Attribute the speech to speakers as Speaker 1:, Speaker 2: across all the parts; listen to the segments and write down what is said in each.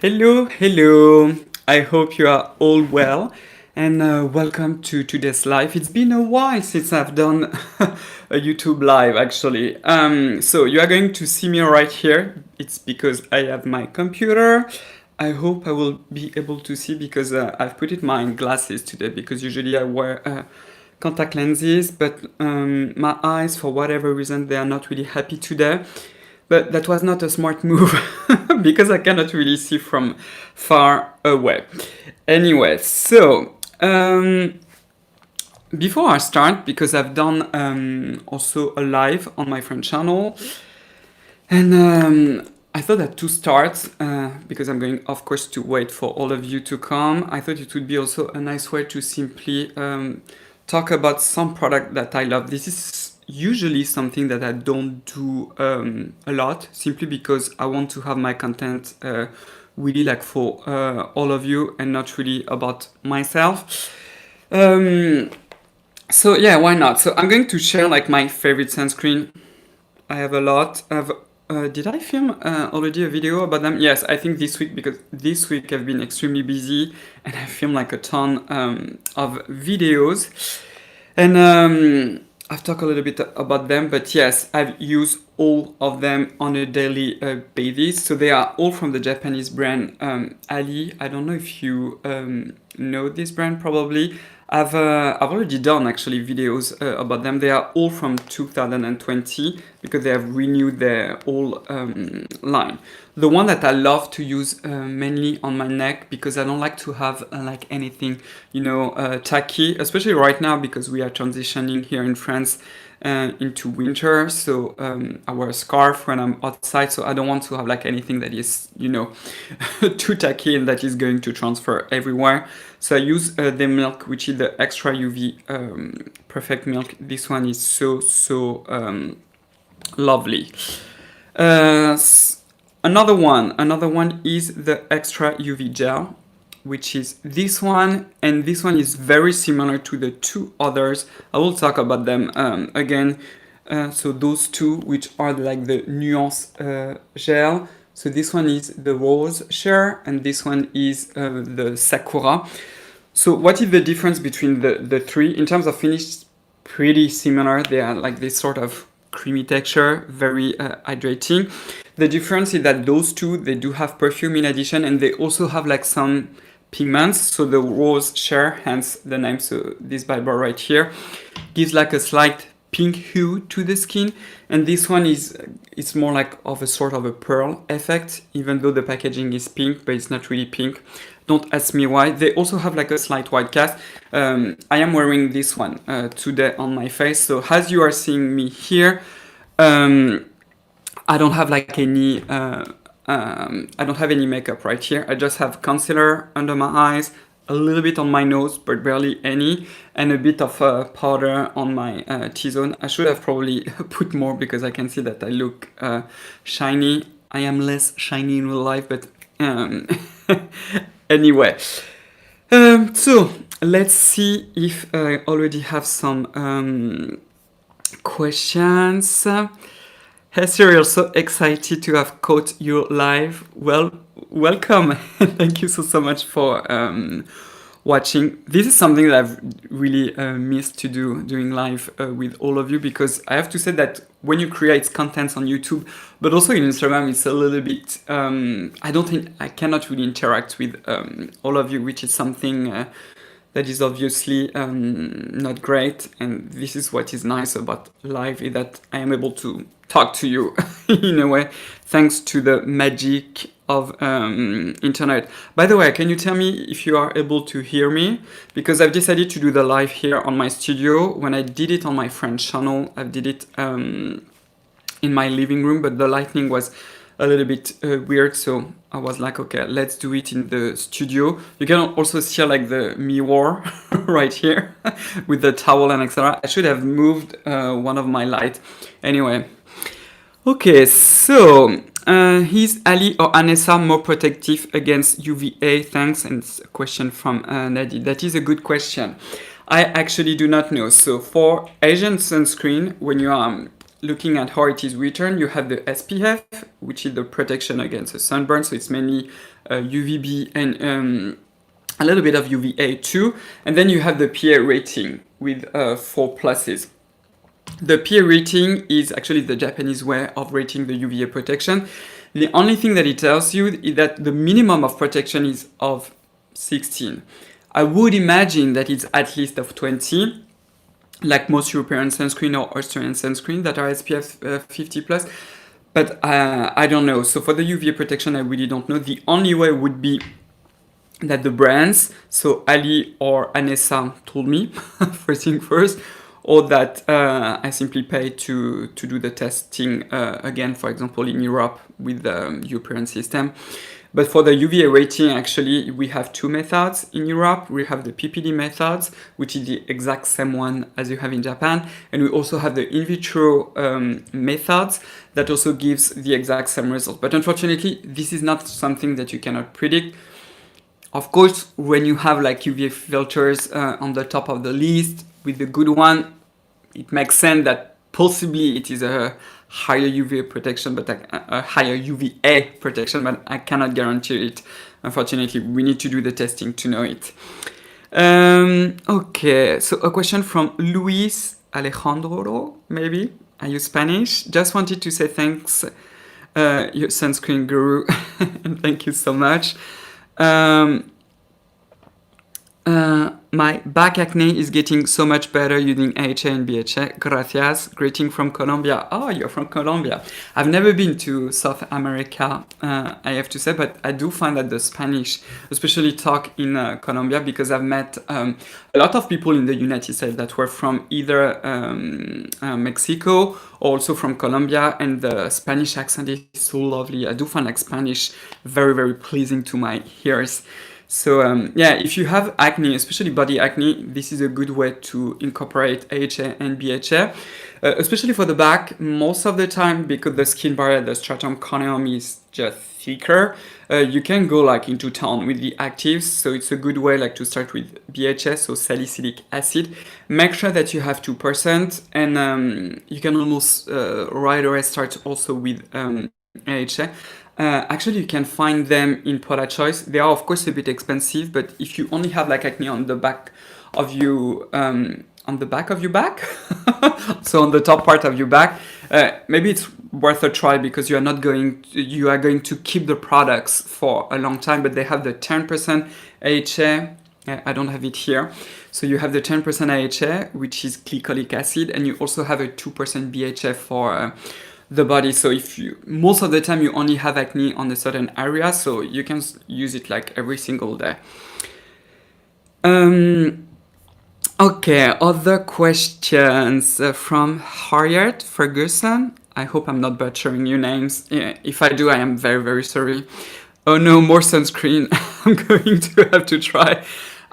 Speaker 1: Hello, hello. I hope you are all well and welcome to today's live. It's been a while since I've done a YouTube live actually. So you are going to see me right here. It's because I have my computer. I hope I will be able to see because I've put it my glasses today because usually I wear contact lenses, but my eyes, for whatever reason, they are not really happy today. But that was not a smart move because I cannot really see from far away. Anyway, so before I start, because I've done also a live on my friend channel, and I thought that to start, because I'm going, of course, to wait for all of you to come, I thought it would be also a nice way to simply talk about some product that I love. This is usually something that I don't do a lot, simply because I want to have my content really like for all of you and not really about myself. So yeah, why not? So I'm going to share like my favorite sunscreen. I have a lot. Did I film already a video about them? Yes, I think this week, because this week I've been extremely busy and I filmed like a ton of videos. And I've talked a little bit about them, but yes, I've used all of them on a daily basis. So they are all from the Japanese brand Ali. I don't know if you know this brand, probably. I've already done actually videos about them. They are all from 2020 because they have renewed their whole line. The one that I love to use mainly on my neck, because I don't like to have like anything, tacky, especially right now because we are transitioning here in France into winter. So I wear a scarf when I'm outside, so I don't want to have like anything that is, too tacky and that is going to transfer everywhere. So I use the milk, which is the extra UV perfect milk. This one is so lovely. Another one is the extra UV gel, which is this one, and this one is very similar to the two others. I will talk about them again. So those two, which are like the nuance gel. So this one is the rose share, and this one is the sakura. So what is the difference between the three? In terms of finish, pretty similar. They are like this sort of creamy texture, very hydrating. The difference is that those two, they do have perfume in addition, and they also have like some pigments. So the rose share, hence the name, so this Bible right here, gives like a slight pink hue to the skin, and this one is it's more like of a sort of a pearl effect, even though the packaging is pink, but it's not really pink. Don't ask me why. They also have like a slight white cast. I am wearing this one today on my face, so as you are seeing me here, I don't have like any I don't have any makeup right here. I just have concealer under my eyes, a little bit on my nose, but barely any, and a bit of powder on my T-zone. I should have probably put more because I can see that I look shiny. I am less shiny in real life, but anyway. So let's see if I already have some questions. Hey Cyrille, so excited to have caught you live. Well, welcome. Thank you so much for watching. This is something that I've really missed to do, doing live with all of you, because I have to say that when you create contents on YouTube, but also in Instagram, it's a little bit, I cannot really interact with all of you, which is something that is obviously not great. And this is what is nice about live, is that I am able to talk to you in a way, thanks to the magic of internet. By the way, can you tell me if you are able to hear me? Because I've decided to do the live here on my studio. When I did it on my friend's channel, I did it in my living room, but the lighting was a little bit weird, so I was like, okay, let's do it in the studio. You can also see like the mirror right here with the towel and etc. I should have moved one of my lights. Anyway, okay, so is Ali or Anessa more protective against UVA? Thanks. And it's a question from Nadi. That is a good question. I actually do not know. So for Asian sunscreen, when you are looking at how it is written, you have the SPF, which is the protection against a sunburn. So it's mainly UVB and a little bit of UVA too. And then you have the PA rating with 4 pluses. The PA rating is actually the Japanese way of rating the UVA protection. The only thing that it tells you is that the minimum of protection is of 16. I would imagine that it's at least of 20, like most European sunscreen or Australian sunscreen that are SPF 50 plus. But I don't know. So for the UVA protection, I really don't know. The only way would be that the brands, so Ali or Anessa told me, first thing first, or that I simply pay to do the testing again, for example, in Europe with the European system. But for the UVA rating, actually, we have 2 methods in Europe. We have the PPD methods, which is the exact same one as you have in Japan. And we also have the in vitro methods that also gives the exact same result. But unfortunately, this is not something that you cannot predict. Of course, when you have like UVA filters on the top of the list with the good one, it makes sense that possibly it is a higher UVA protection, but a higher UVA protection, but I cannot guarantee it. Unfortunately, we need to do the testing to know it. Okay, so a question from Luis Alejandro, maybe. Are you Spanish? Just wanted to say thanks, your sunscreen guru, and thank you so much. My back acne is getting so much better using AHA and BHA. Gracias. Greeting from Colombia. Oh, you're from Colombia. I've never been to South America, I have to say, but I do find that the Spanish especially talk in Colombia, because I've met a lot of people in the United States that were from either Mexico or also from Colombia, and the Spanish accent is so lovely. I do find like Spanish very, very pleasing to my ears. So yeah, if you have acne, especially body acne, this is a good way to incorporate AHA and BHA, especially for the back. Most of the time, because the skin barrier, the stratum corneum is just thicker, you can go like into town with the actives. So it's a good way like to start with BHA, so salicylic acid. Make sure that you have 2%, and you can almost right away start also with AHA. Actually, you can find them in product choice. They are of course a bit expensive, but if you only have like acne on the back of you, on the back of your back, so on the top part of your back, maybe it's worth a try, because you are going to keep the products for a long time. But they have the 10% AHA. I don't have it here. So you have the 10% AHA, which is glycolic acid, and you also have a 2% BHA for the body. So if you, most of the time you only have acne on a certain area, so you can use it like every single day. Okay, other questions from Harriet Ferguson. I hope I'm not butchering your names. If I do, I am very, very sorry. Oh no, more sunscreen. I'm going to have to try.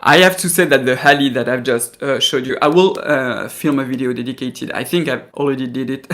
Speaker 1: I have to say that the Halley that I've just showed you, I will film a video dedicated. I think I've already did it.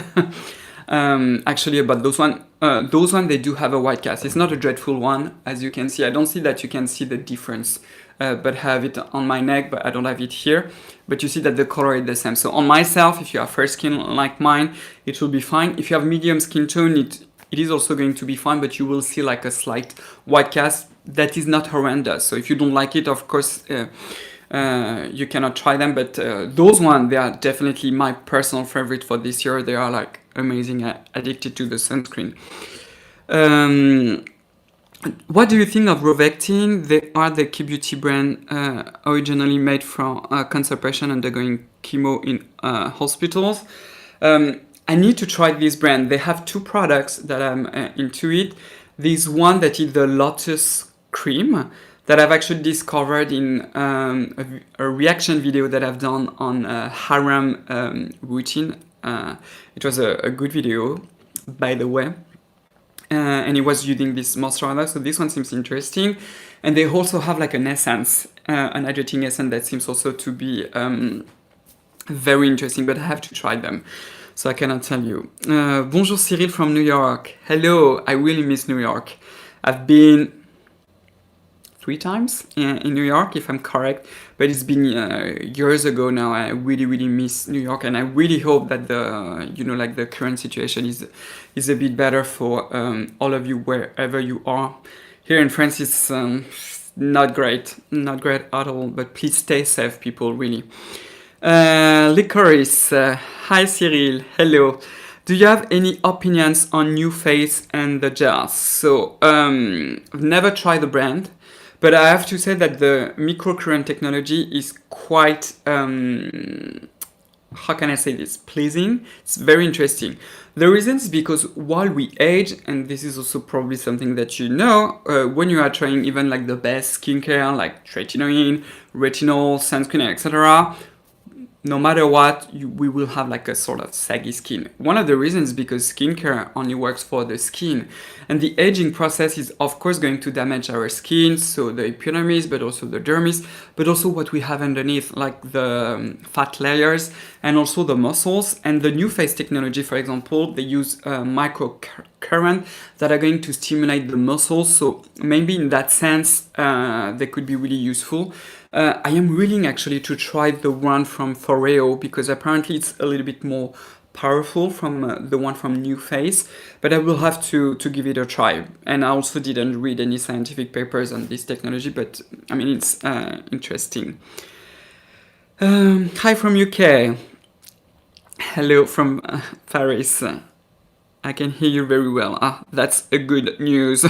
Speaker 1: Actually about those one they do have a white cast. It's not a dreadful one, as you can see. I don't see that you can see the difference, but I have it on my neck, but I don't have it here. But you see that the color is the same. So on myself, if you have fair skin like mine, it will be fine. If you have medium skin tone, it is also going to be fine, but you will see like a slight white cast that is not horrendous. So if you don't like it, of course you cannot try them, but those ones, they are definitely my personal favorite for this year. They are like amazing. Addicted to the sunscreen. What do you think of Rovectin? They are the Key Beauty brand, originally made from cancer patients undergoing chemo in hospitals. I need to try this brand. They have 2 products that I'm into it. There's one that is the Lotus Cream, that I've actually discovered in a reaction video that I've done on harem routine. It was a good video, by the way, and it was using this moisturizer, so this one seems interesting. And they also have like an essence, an hydrating essence that seems also to be very interesting, but I have to try them, so I cannot tell you. Bonjour Cyrille from New York. Hello, I really miss New York. I've been 3 times in New York, if I'm correct, but it's been years ago now. I really, really miss New York, and I really hope that the the current situation is a bit better for all of you wherever you are. Here in France, it's not great at all. But please stay safe, people. Really. Licorice. Hi, Cyrille. Hello. Do you have any opinions on New Face and the gels? So, I've never tried the brand, but I have to say that the microcurrent technology is quite, how can I say this, pleasing. It's very interesting. The reason is because while we age, and this is also probably something that you know, when you are trying even like the best skincare, like tretinoin, retinol, sunscreen, etc., no matter what, we will have like a sort of saggy skin. One of the reasons is because skincare only works for the skin. And the aging process is of course going to damage our skin, so the epidermis, but also the dermis, but also what we have underneath, like the fat layers and also the muscles. And the New Face technology, for example, they use microcurrent that are going to stimulate the muscles. So maybe in that sense, they could be really useful. I am willing actually to try the one from Foreo because apparently it's a little bit more powerful from the one from New Face, but I will have to give it a try. And I also didn't read any scientific papers on this technology, but I mean, it's interesting. Hi from UK. Hello from Paris. I can hear you very well. That's a good news.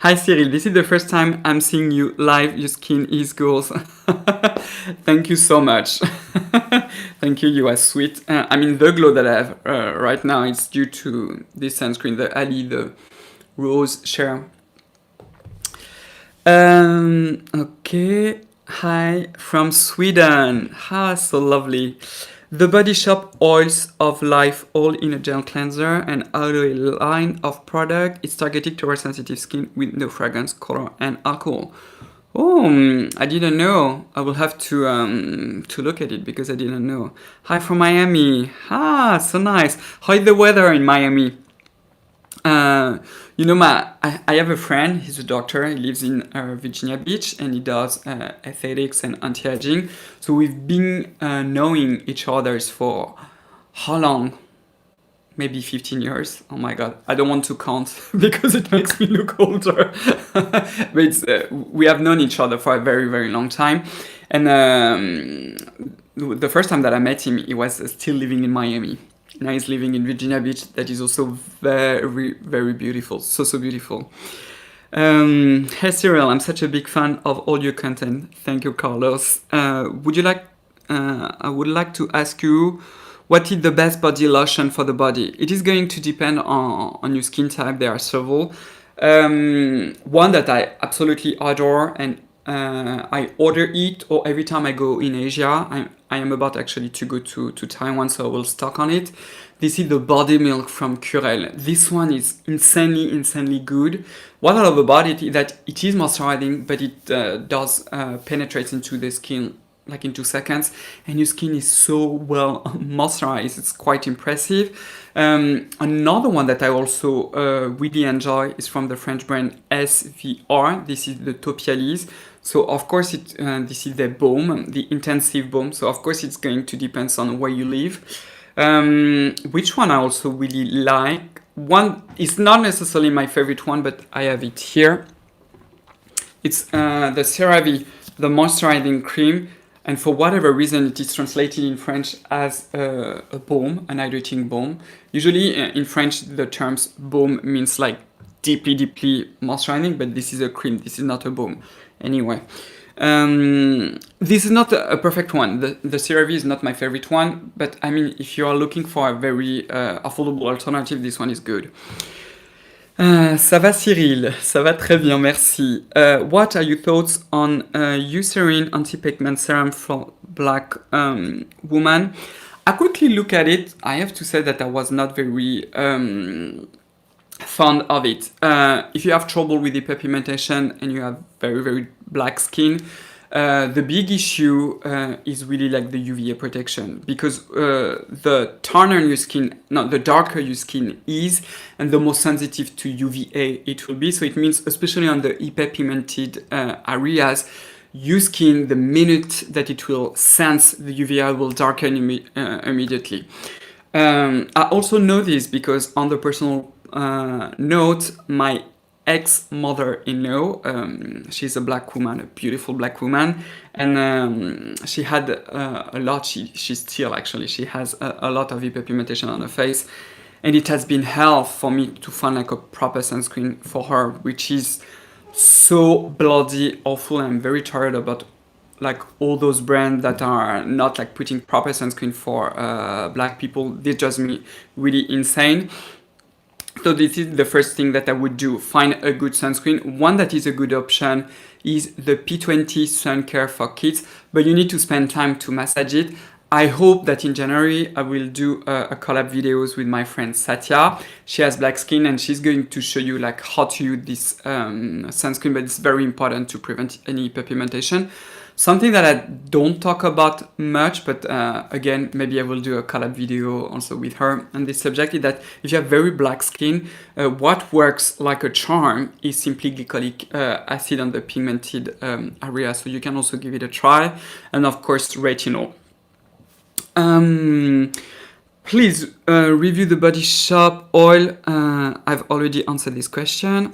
Speaker 1: Hi Cyrille, this is the first time I'm seeing you live. Your skin is gorgeous. Thank you so much. Thank you, you are sweet. I mean, the glow that I have right now is due to this sunscreen, the Ali, the Rose Share. Okay. Hi from Sweden. So lovely. The Body Shop Oils of Life all in a gel cleanser and aloe line of product. It's targeted towards sensitive skin with no fragrance, color, and alcohol. Oh, I didn't know. I will have to look at it because I didn't know. Hi from Miami. So nice. How is the weather in Miami? You know, I have a friend, he's a doctor, he lives in Virginia Beach and he does aesthetics and anti-aging. So we've been knowing each other's for how long? Maybe 15 years. Oh my God, I don't want to count because it makes me look older. But we have known each other for a very, very long time. And the first time that I met him, he was still living in Miami. Now he's living in Virginia Beach. That is also very, very beautiful. So beautiful. Hey Cyrille, I'm such a big fan of all your content. Thank you, Carlos. I would like to ask you, what is the best body lotion for the body? It is going to depend on your skin type. There are several. One that I absolutely adore and I order it, or every time I go in Asia, I am about actually to go to Taiwan, so I will stock on it. This is the body milk from Curel. This one is insanely good. What I love about it is that it is moisturizing, but it does penetrate into the skin like in 2 seconds, and your skin is so well moisturized. It's quite impressive. Another one that I also really enjoy is from the French brand SVR. This is the Topialis. So of course this is the balm, the intensive balm. So of course it's going to depend on where you live. Which one I also really like. One is not necessarily my favorite one, but I have it here. It's the CeraVe, the moisturizing cream. And for whatever reason, it is translated in French as a balm, an hydrating balm. Usually in French, the terms balm means like deeply moisturizing, but this is a cream. This is not a balm. Anyway, this is not a perfect one. The CeraVe is not my favorite one, but I mean, if you are looking for a very affordable alternative, this one is good. Ça va Cyrille, ça va très bien, merci. What are your thoughts on Eucerin anti-pigment serum for black woman? I quickly look at it. I have to say that I was not very fond of it. If you have trouble with the Epimentation and you have very black skin, the big issue is really like the UVA protection, because the darker your skin is, and the more sensitive to UVA it will be. So it means, especially on the hyperpigmented areas, your skin, the minute that it will sense the UVA, will darken immediately. I also know this because on the personal note, my ex-mother-in-law. She's a black woman, a beautiful black woman, and she had a lot. She still actually she has a lot of hypoallergenic on her face, and it has been hell for me to find like a proper sunscreen for her, which is so bloody awful. I'm very tired about like all those brands that are not like putting proper sunscreen for black people. They just me really insane. So this is the first thing that I would do, find a good sunscreen. One that is a good option is the P20 Sun Care for Kids, but you need to spend time to massage it. I hope that in January I will do a collab videos with my friend Satya. She has black skin and she's going to show you like how to use this sunscreen, but it's very important to prevent any hyperpigmentation. Something that I don't talk about much, but again, maybe I will do a collab video also with her on this subject, is that if you have very black skin, what works like a charm is simply glycolic acid on the pigmented area. So you can also give it a try. And of course, retinol. Please review the Body Shop oil. I've already answered this question.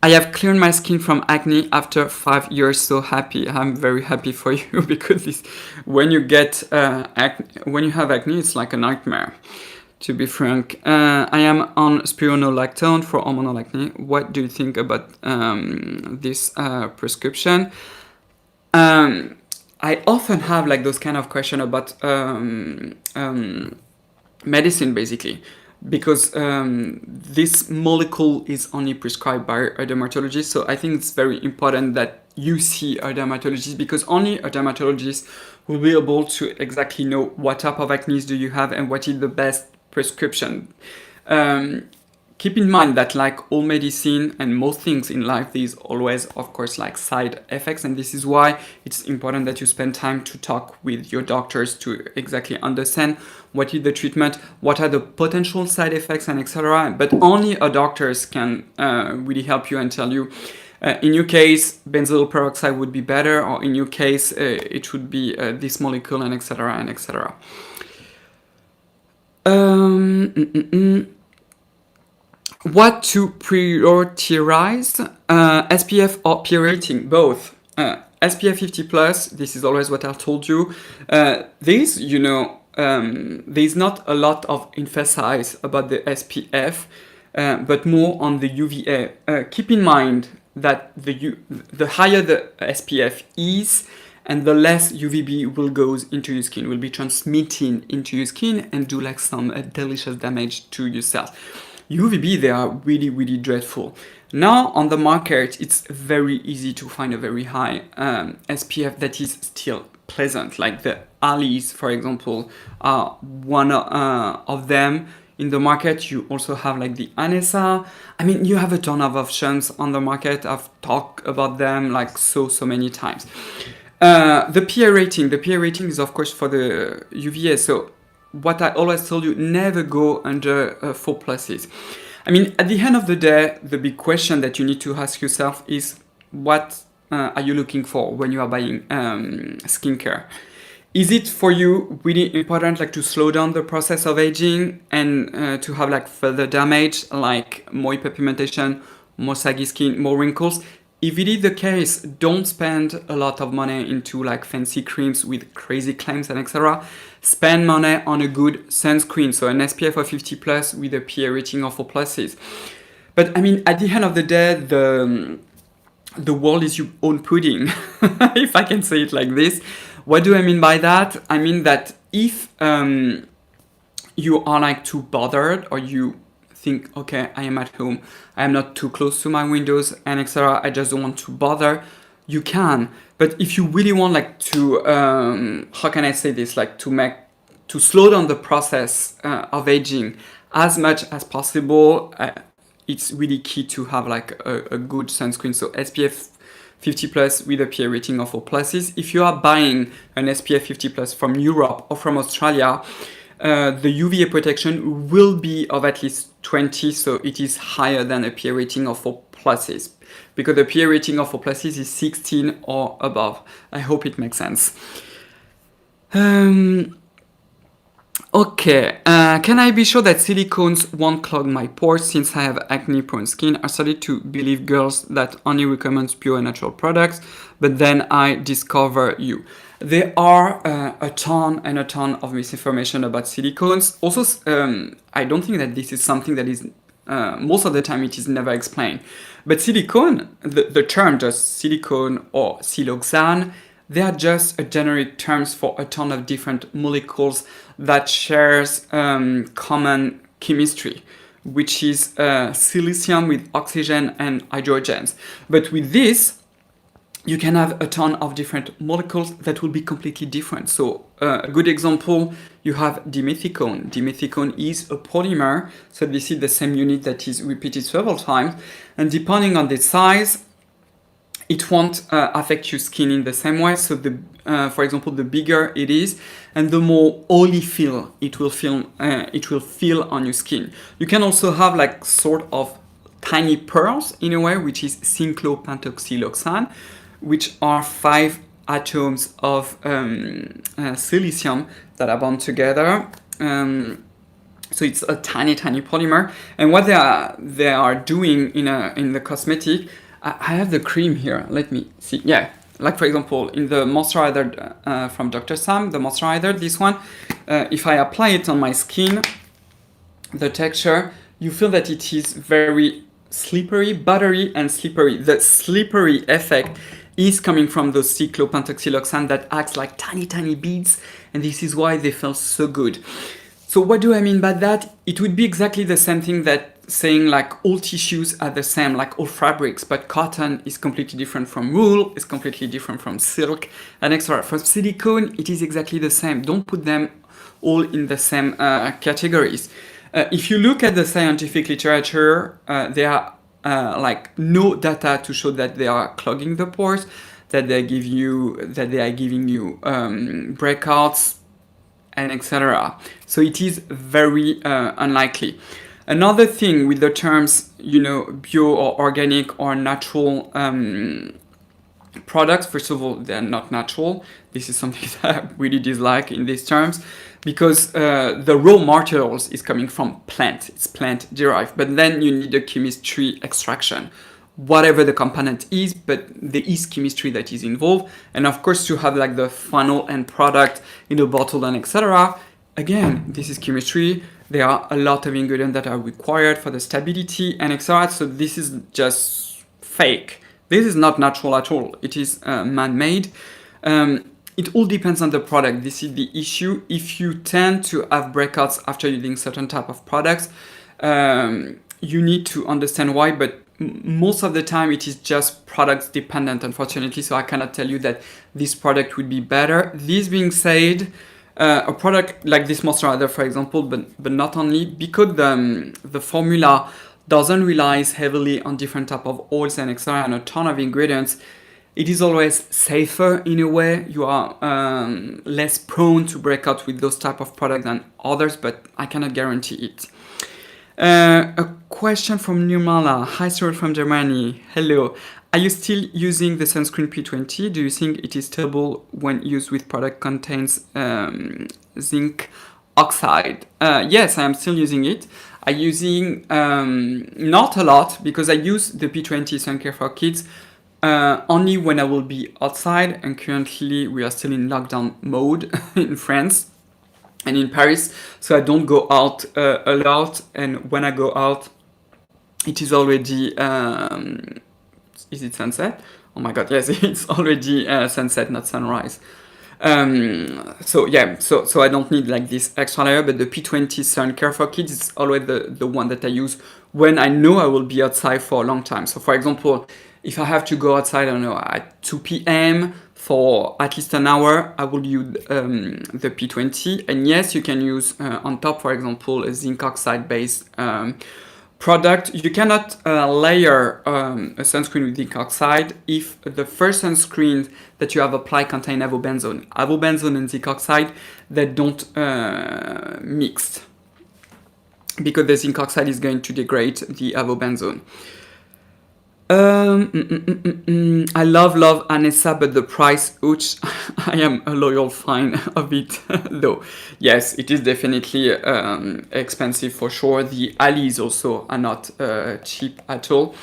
Speaker 1: I have cleared my skin from acne after 5 years. So happy. I'm very happy for you because when you get when you have acne, it's like a nightmare. To be frank, I am on spironolactone for hormonal acne. What do you think about this prescription? I often have like those kind of questions about medicine, basically, because this molecule is only prescribed by a dermatologist. So I think it's very important that you see a dermatologist, because only a dermatologist will be able to exactly know what type of acne do you have and what is the best prescription. Keep in mind that like all medicine and most things in life, there's always, of course, like side effects. And this is why it's important that you spend time to talk with your doctors to exactly understand what is the treatment, what are the potential side effects, and etc. But only a doctors can really help you and tell you, in your case, benzoyl peroxide would be better, or in your case, it would be this molecule, and etc. and etc. What to prioritize, SPF or PA rating? Both. SPF 50 plus, this is always what I've told you. There's not a lot of emphasis about the SPF, but more on the UVA. Keep in mind that the higher the SPF is, and the less UVB will go into your skin, will be transmitting into your skin and do like some delicious damage to your cells. UVB, they are really, really dreadful. Now on the market, it's very easy to find a very high SPF that is still pleasant. Like the Alice, for example, are one of them in the market. You also have like the Anessa. I mean, you have a ton of options on the market. I've talked about them like so many times. The PA rating is of course for the UVA. So what I always told you, never go under 4 pluses. I mean, at the end of the day, the big question that you need to ask yourself is, what are you looking for when you are buying skincare? Is it for you really important, like to slow down the process of aging and to have like further damage, like more hyperpigmentation, more saggy skin, more wrinkles? If it is the case, don't spend a lot of money into like fancy creams with crazy claims and etc. Spend money on a good sunscreen, so an SPF of 50 plus with a PA rating of 4 pluses. But I mean, at the end of the day, the world is your own pudding, if I can say it like this. What do I mean by that? I mean that if you are like too bothered, or you think, okay, I am at home, I am not too close to my windows and etc., I just don't want to bother, you can. But if you really want like to how can I say this, like to slow down the process of aging as much as possible, it's really key to have like a good sunscreen. So SPF 50 plus with a PA rating of 4 pluses. If you are buying an SPF 50 plus from Europe or from Australia, the UVA protection will be of at least 20, so it is higher than a PA rating of 4 pluses, because the PA rating of 4 pluses is 16 or above. I hope it makes sense. Okay, can I be sure that silicones won't clog my pores since I have acne-prone skin? I started to believe girls that only recommends pure and natural products, but then I discover you. There are a ton and a ton of misinformation about silicones. Also, I don't think that this is something that is, most of the time it is never explained. But silicone, the term just silicone or siloxane, they are just a generic terms for a ton of different molecules that shares common chemistry, which is silicium with oxygen and hydrogens. But with this, you can have a ton of different molecules that will be completely different. So a good example, you have dimethicone. Dimethicone is a polymer, so this is the same unit that is repeated several times, and depending on the size, it won't affect your skin in the same way. So for example, the bigger it is, and the more oily feel it will feel on your skin. You can also have like sort of tiny pearls in a way, which is cyclopentoxyloxane, which are 5 atoms of silicium that are bound together. So it's a tiny polymer, and what they are doing in the cosmetic. I have the cream here. Let me see. Yeah, like for example, in the moisturizer from Dr. Sam, the moisturizer, this one, if I apply it on my skin, the texture, you feel that it is very slippery, buttery, and slippery. The slippery effect is coming from those cyclopentoxyloxane that acts like tiny beads, and this is why they feel so good. So what do I mean by that? It would be exactly the same thing that saying like all tissues are the same, like all fabrics, but cotton is completely different from wool, is completely different from silk, and etc. For silicone, it is exactly the same. Don't put them all in the same categories. If you look at the scientific literature, there are like no data to show that they are clogging the pores, that they are giving you breakouts, and etc. So it is very unlikely. Another thing with the terms, bio or organic or natural products, first of all, they're not natural. This is something that I really dislike in these terms, because the raw materials is coming from plant. It's plant derived, but then you need a chemistry extraction, whatever the component is, but there is chemistry that is involved. And of course, to have like the final end product in a bottle and etc. Again, this is chemistry. There are a lot of ingredients that are required for the stability and etc. So this is just fake. This is not natural at all. It is man-made. It all depends on the product. This is the issue. If you tend to have breakouts after using certain type of products, you need to understand why, but most of the time it is just product dependent, unfortunately. So I cannot tell you that this product would be better. This being said, a product like this moisturizer, for example, but not only, because the formula doesn't rely heavily on different type of oils and etc. and a ton of ingredients, it is always safer in a way. You are less prone to break out with those type of products than others, but I cannot guarantee it. A question from Nirmala. Hi, Cyrille from Germany. Hello. Are you still using the sunscreen P20? Do you think it is stable when used with product contains zinc oxide? Yes, I am still using it. I'm using not a lot, because I use the P20 Sun Care for Kids only when I will be outside, and currently we are still in lockdown mode in France and in Paris, so I don't go out a lot, and when I go out, it is already, is it sunset? Oh my god, yes, it's already sunset, not sunrise. So yeah, so I don't need like this extra layer, but the P20 Sun Care for Kids is always the one that I use when I know I will be outside for a long time. So for example, if I have to go outside, I don't know, at 2 p.m. for at least an hour, I will use the P20. And yes, you can use on top, for example, a zinc oxide based product. You cannot layer a sunscreen with zinc oxide if the first sunscreen that you have applied contain avobenzone. Avobenzone and zinc oxide, they don't mix, because the zinc oxide is going to degrade the avobenzone. I love Anessa, but the price, which I am a loyal fan of it, though. Yes, it is definitely expensive for sure. The alleys also are not cheap at all.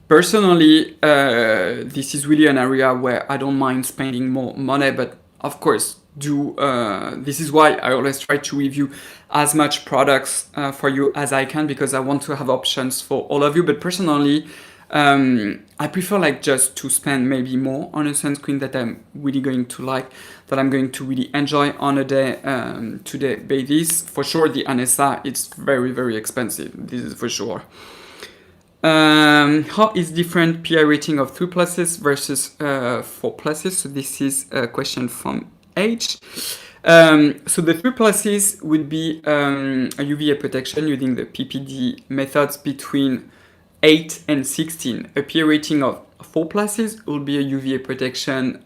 Speaker 1: Personally, this is really an area where I don't mind spending more money, but of course, this is why I always try to review as much products for you as I can, because I want to have options for all of you. But personally, I prefer like just to spend maybe more on a sunscreen that I'm really going to like, that I'm going to really enjoy on a day-to-day basis. For sure, the Anessa, it's very expensive. This is for sure. How is different PI rating of 3 pluses versus 4 pluses? So this is a question from H. So the 3 pluses would be a UVA protection using the PPD methods between 8 and 16. A PA rating of 4 pluses will be a UVA protection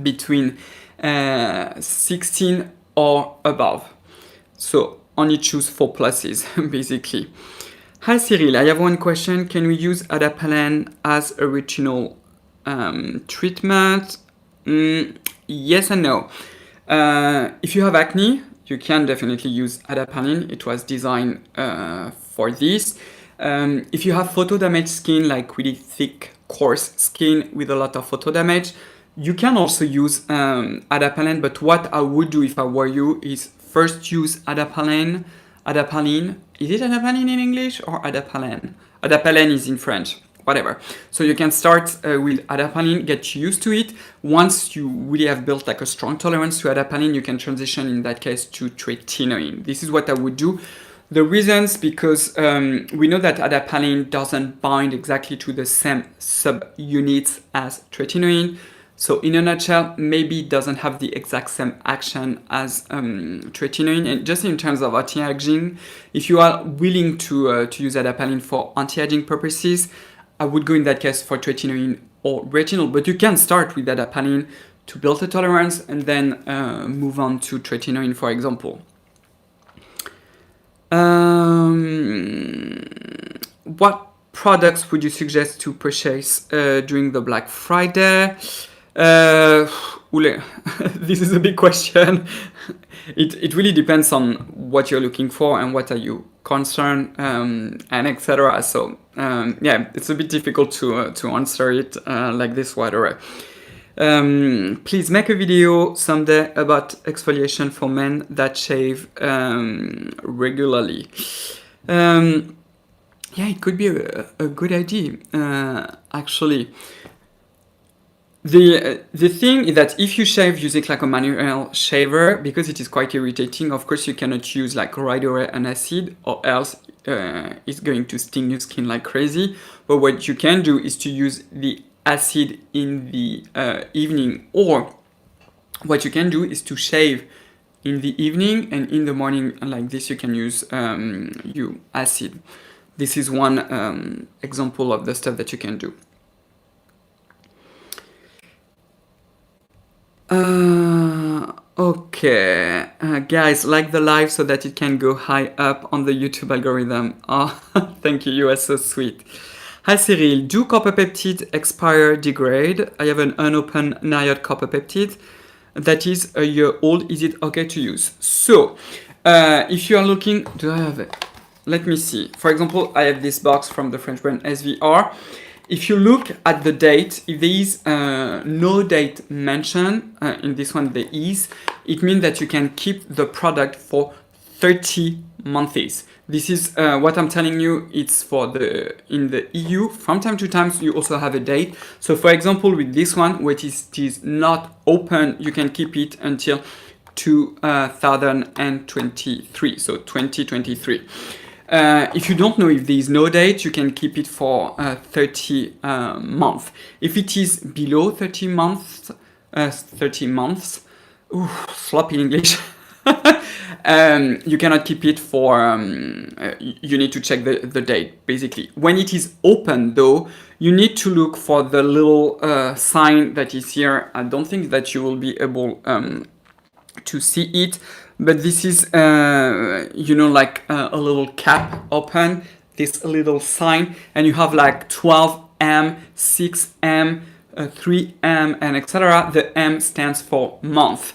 Speaker 1: between 16 or above. So only choose 4 pluses, basically. Hi Cyrille, I have one question. Can we use Adapalene as a retinol treatment? Yes and no. If you have acne, you can definitely use Adapalene. It was designed for this. If you have photo damage skin, like really thick, coarse skin with a lot of photo damage, you can also use Adapalene. But what I would do if I were you is first use Adapalene. Is it Adapalene in English or Adapalene? Adapalene is in French, whatever. So you can start with Adapalene, get used to it. Once you really have built like a strong tolerance to Adapalene, you can transition in that case to tretinoin. This is what I would do. The reasons, because we know that Adapalene doesn't bind exactly to the same subunits as tretinoin. So in a nutshell, maybe it doesn't have the exact same action as tretinoin. And just in terms of anti-aging, if you are willing to use Adapalene for anti-aging purposes, I would go in that case for tretinoin or retinol. But you can start with Adapalene to build a tolerance and then move on to tretinoin, for example. What products would you suggest to purchase during the Black Friday? This is a big question. It really depends on what you're looking for and what are you concerned and etc. So yeah, it's a bit difficult to answer it like this right away. Please make a video someday about exfoliation for men that shave regularly. Yeah, it could be a good idea, actually. The thing is that if you shave using like a manual shaver, because it is quite irritating, of course you cannot use like right away an acid, or else it's going to sting your skin like crazy. But what you can do is to use the acid in the evening, or what you can do is to shave in the evening, and in the morning, like this, you can use acid. This is one example of the stuff that you can do. Okay, guys, like the live so that it can go high up on the YouTube algorithm. Oh, thank you, you are so sweet. Hi Cyrille, do copper peptide expire degrade? I have an unopened Nayod copper peptide that is a year old. Is it okay to use? So, if you are looking, do I have it? Let me see. For example, I have this box from the French brand SVR. If you look at the date, if there is no date mentioned, in this one there is, it means that you can keep the product for 30 months. This is what I'm telling you, it's for in the EU. From time to time, you also have a date. So for example, with this one, which is not open, you can keep it until 2023, so 2023. If you don't know if there is no date, you can keep it for 30 months. If it is below 30 months, sloppy English, you cannot keep it for, you need to check the date, basically. When it is open, though, you need to look for the little sign that is here. I don't think that you will be able to see it, but this is, like a little cap open. this little sign, and you have like 12M, 6M, 3M, and etc. The M stands for month.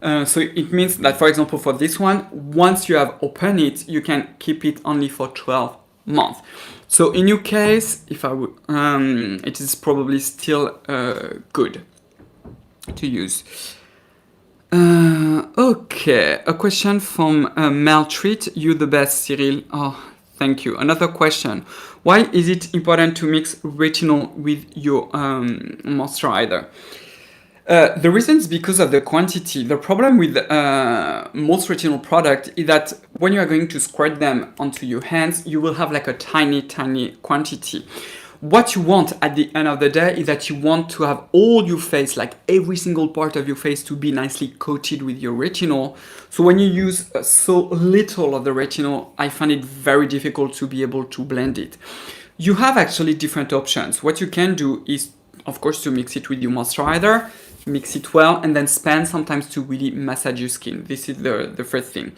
Speaker 1: So it means that, for example, for this one, once you have opened it, you can keep it only for 12 months. So in your case, if I would, it is probably still good to use. Okay, a question from Maltreat. You the best, Cyrille. Oh, thank you. Another question. Why is it important to mix retinol with your moisturizer? The reason is because of the quantity. The problem with most retinol product is that when you are going to squirt them onto your hands, you will have like a tiny quantity. What you want at the end of the day is that you want to have all your face, like every single part of your face, to be nicely coated with your retinol. So when you use so little of the retinol, I find it very difficult to be able to blend it. You have actually different options. What you can do is, of course, to mix it with your moisturizer, mix it well, and then spend some time to really massage your skin. This is the first thing.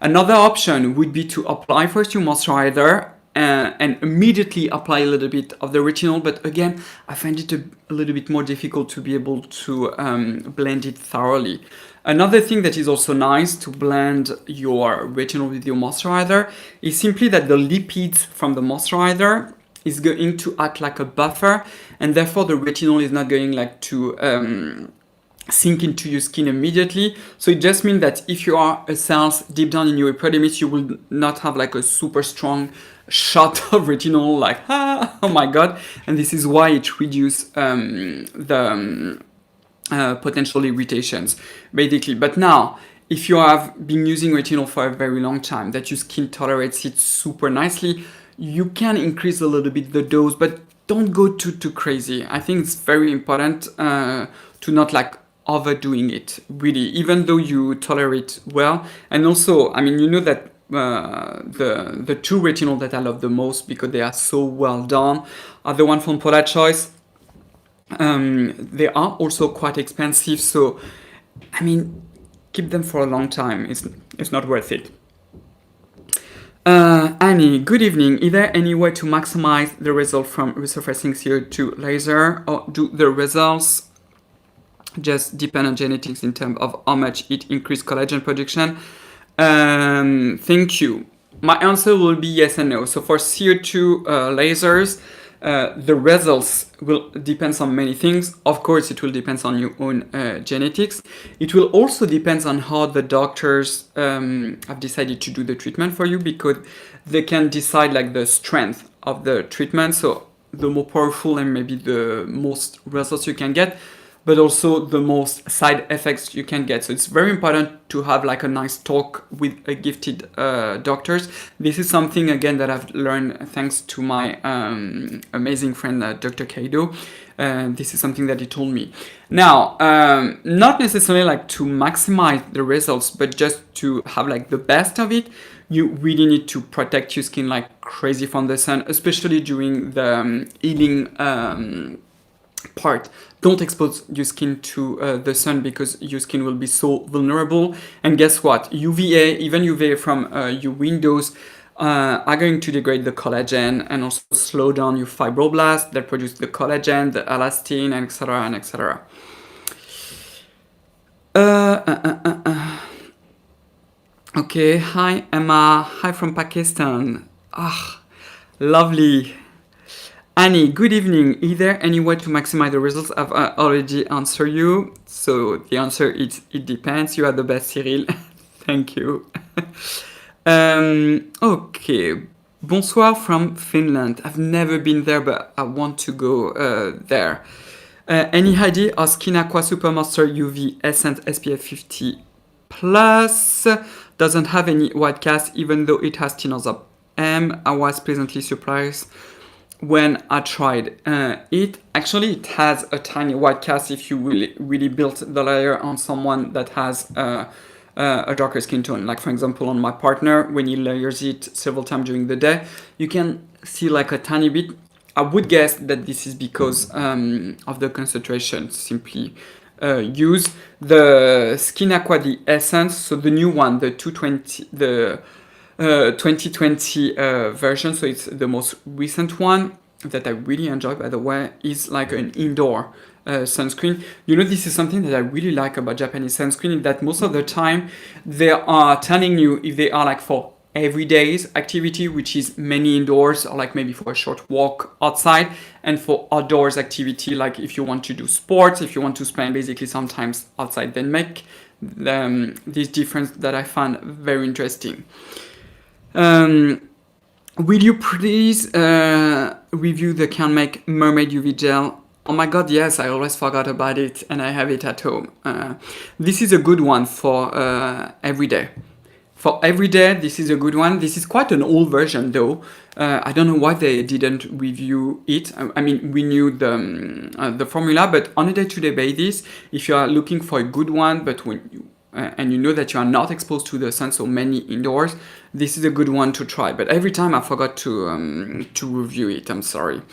Speaker 1: Another option would be to apply first your moisturizer and immediately apply a little bit of the retinol, but again, I find it a little bit more difficult to be able to blend it thoroughly. Another thing that is also nice to blend your retinol with your moisturizer is simply that the lipids from the moisturizer is going to act like a buffer, and therefore the retinol is not going like to sink into your skin immediately. So it just means that if you are a cells deep down in your epidermis, you will not have like a super strong shot of retinol, like oh my god, and this is why it reduces the potential irritations basically. But now, if you have been using retinol for a very long time, that your skin tolerates it super nicely, you can increase a little bit the dose, but don't go too crazy. I think it's very important to not like overdoing it, really, even though you tolerate well. And also, I mean, you know that the two retinol that I love the most because they are so well done are the one from Product Choice. They are also quite expensive, so I mean, keep them for a long time. It's not worth it. Annie, good evening. Is there any way to maximize the result from resurfacing CO2 laser, or do the results just depend on genetics in terms of how much it increases collagen production? Thank you. My answer will be yes and no. So for CO2 lasers, the results will depend on many things. Of course, it will depend on your own genetics. It will also depend on how the doctors have decided to do the treatment for you, because they can decide like the strength of the treatment. So the more powerful and maybe the most results you can get, but also the most side effects you can get. So it's very important to have like a nice talk with a gifted doctors. This is something, again, that I've learned thanks to my amazing friend, Dr. Kaido. This is something that he told me. Now, not necessarily like to maximize the results, but just to have like the best of it, you really need to protect your skin like crazy from the sun, especially during the healing part. Don't expose your skin to the sun, because your skin will be so vulnerable. And guess what? UVA, even UVA from your windows, are going to degrade the collagen and also slow down your fibroblasts that produce the collagen, the elastin, and etc. and etc. Okay, hi Emma, hi from Pakistan. Lovely. Annie, good evening. Is there any way to maximize the results? I've already answered you. So the answer is it depends. You are the best, Cyrille. Thank you. Okay. Bonsoir from Finland. I've never been there, but I want to go there. Any idea of Skin Aqua Supermaster UV Essence SPF 50 Plus? Doesn't have any white cast, even though it has thinner up M. I was pleasantly surprised when I tried it. Actually, it has a tiny white cast if you really built the layer on someone that has a darker skin tone. Like, for example, on my partner, when he layers it several times during the day, you can see like a tiny bit. I would guess that this is because of the concentration. Simply use the Skin Aqua the Essence, so the new one, the 220, the 2020 version, so it's the most recent one that I really enjoy, by the way, is like an indoor sunscreen. You know, this is something that I really like about Japanese sunscreen, that most of the time they are telling you if they are like for everyday's activity, which is many indoors, or like maybe for a short walk outside, and for outdoors activity, like if you want to do sports, if you want to spend basically sometimes outside, then make this difference that I found very interesting. Will you please review the Can Make Mermaid UV Gel? Oh my god, yes, I always forgot about it, and I have it at home. This is a good one for every day. For every day, this is a good one. This is quite an old version, though. I don't know why they didn't review it. I mean, we knew the formula, but on a day-to-day basis, if you are looking for a good one, but when you and you know that you are not exposed to the sun so many indoors, this is a good one to try. But every time I forgot to review it. I'm sorry.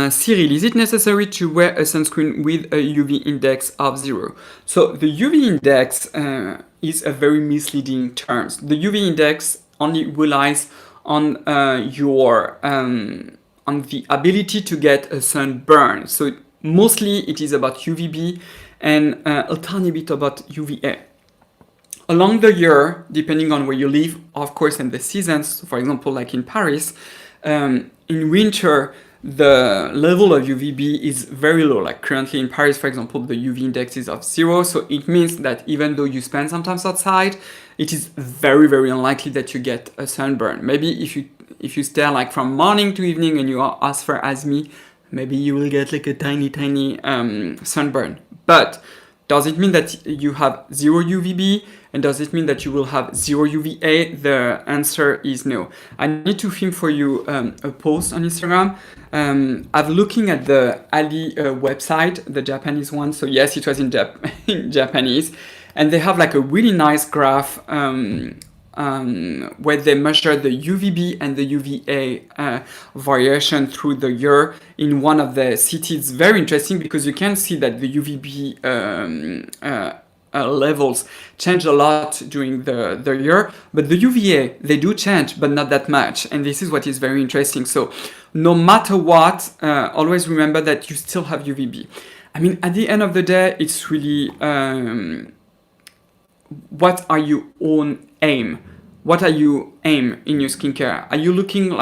Speaker 1: Cyrille, is it necessary to wear a sunscreen with a UV index of 0? So the UV index is a very misleading term. The UV index only relies on on the ability to get a sunburn. So mostly it is about UVB and a tiny bit about UVA. Along the year, depending on where you live, of course, and the seasons, so for example, like in Paris, in winter, the level of UVB is very low. Like currently in Paris, for example, the UV index is of 0. So it means that even though you spend sometimes outside, it is very, very unlikely that you get a sunburn. Maybe if you stay like from morning to evening and you are as far as me, maybe you will get like a tiny sunburn. But does it mean that you have 0 UVB? And does it mean that you will have 0 UVA? The answer is no. I need to film for you a post on Instagram. I'm looking at the Ali website, the Japanese one. So yes, it was in Japanese. And they have like a really nice graph where they measure the UVB and the UVA variation through the year in one of the cities. Very interesting because you can see that the UVB levels change a lot during the year, but the UVA, they do change, but not that much. And this is what is very interesting. So no matter what, always remember that you still have UVB. I mean, at the end of the day, it's really what are your own aim? What are you aim in your skincare? Are you looking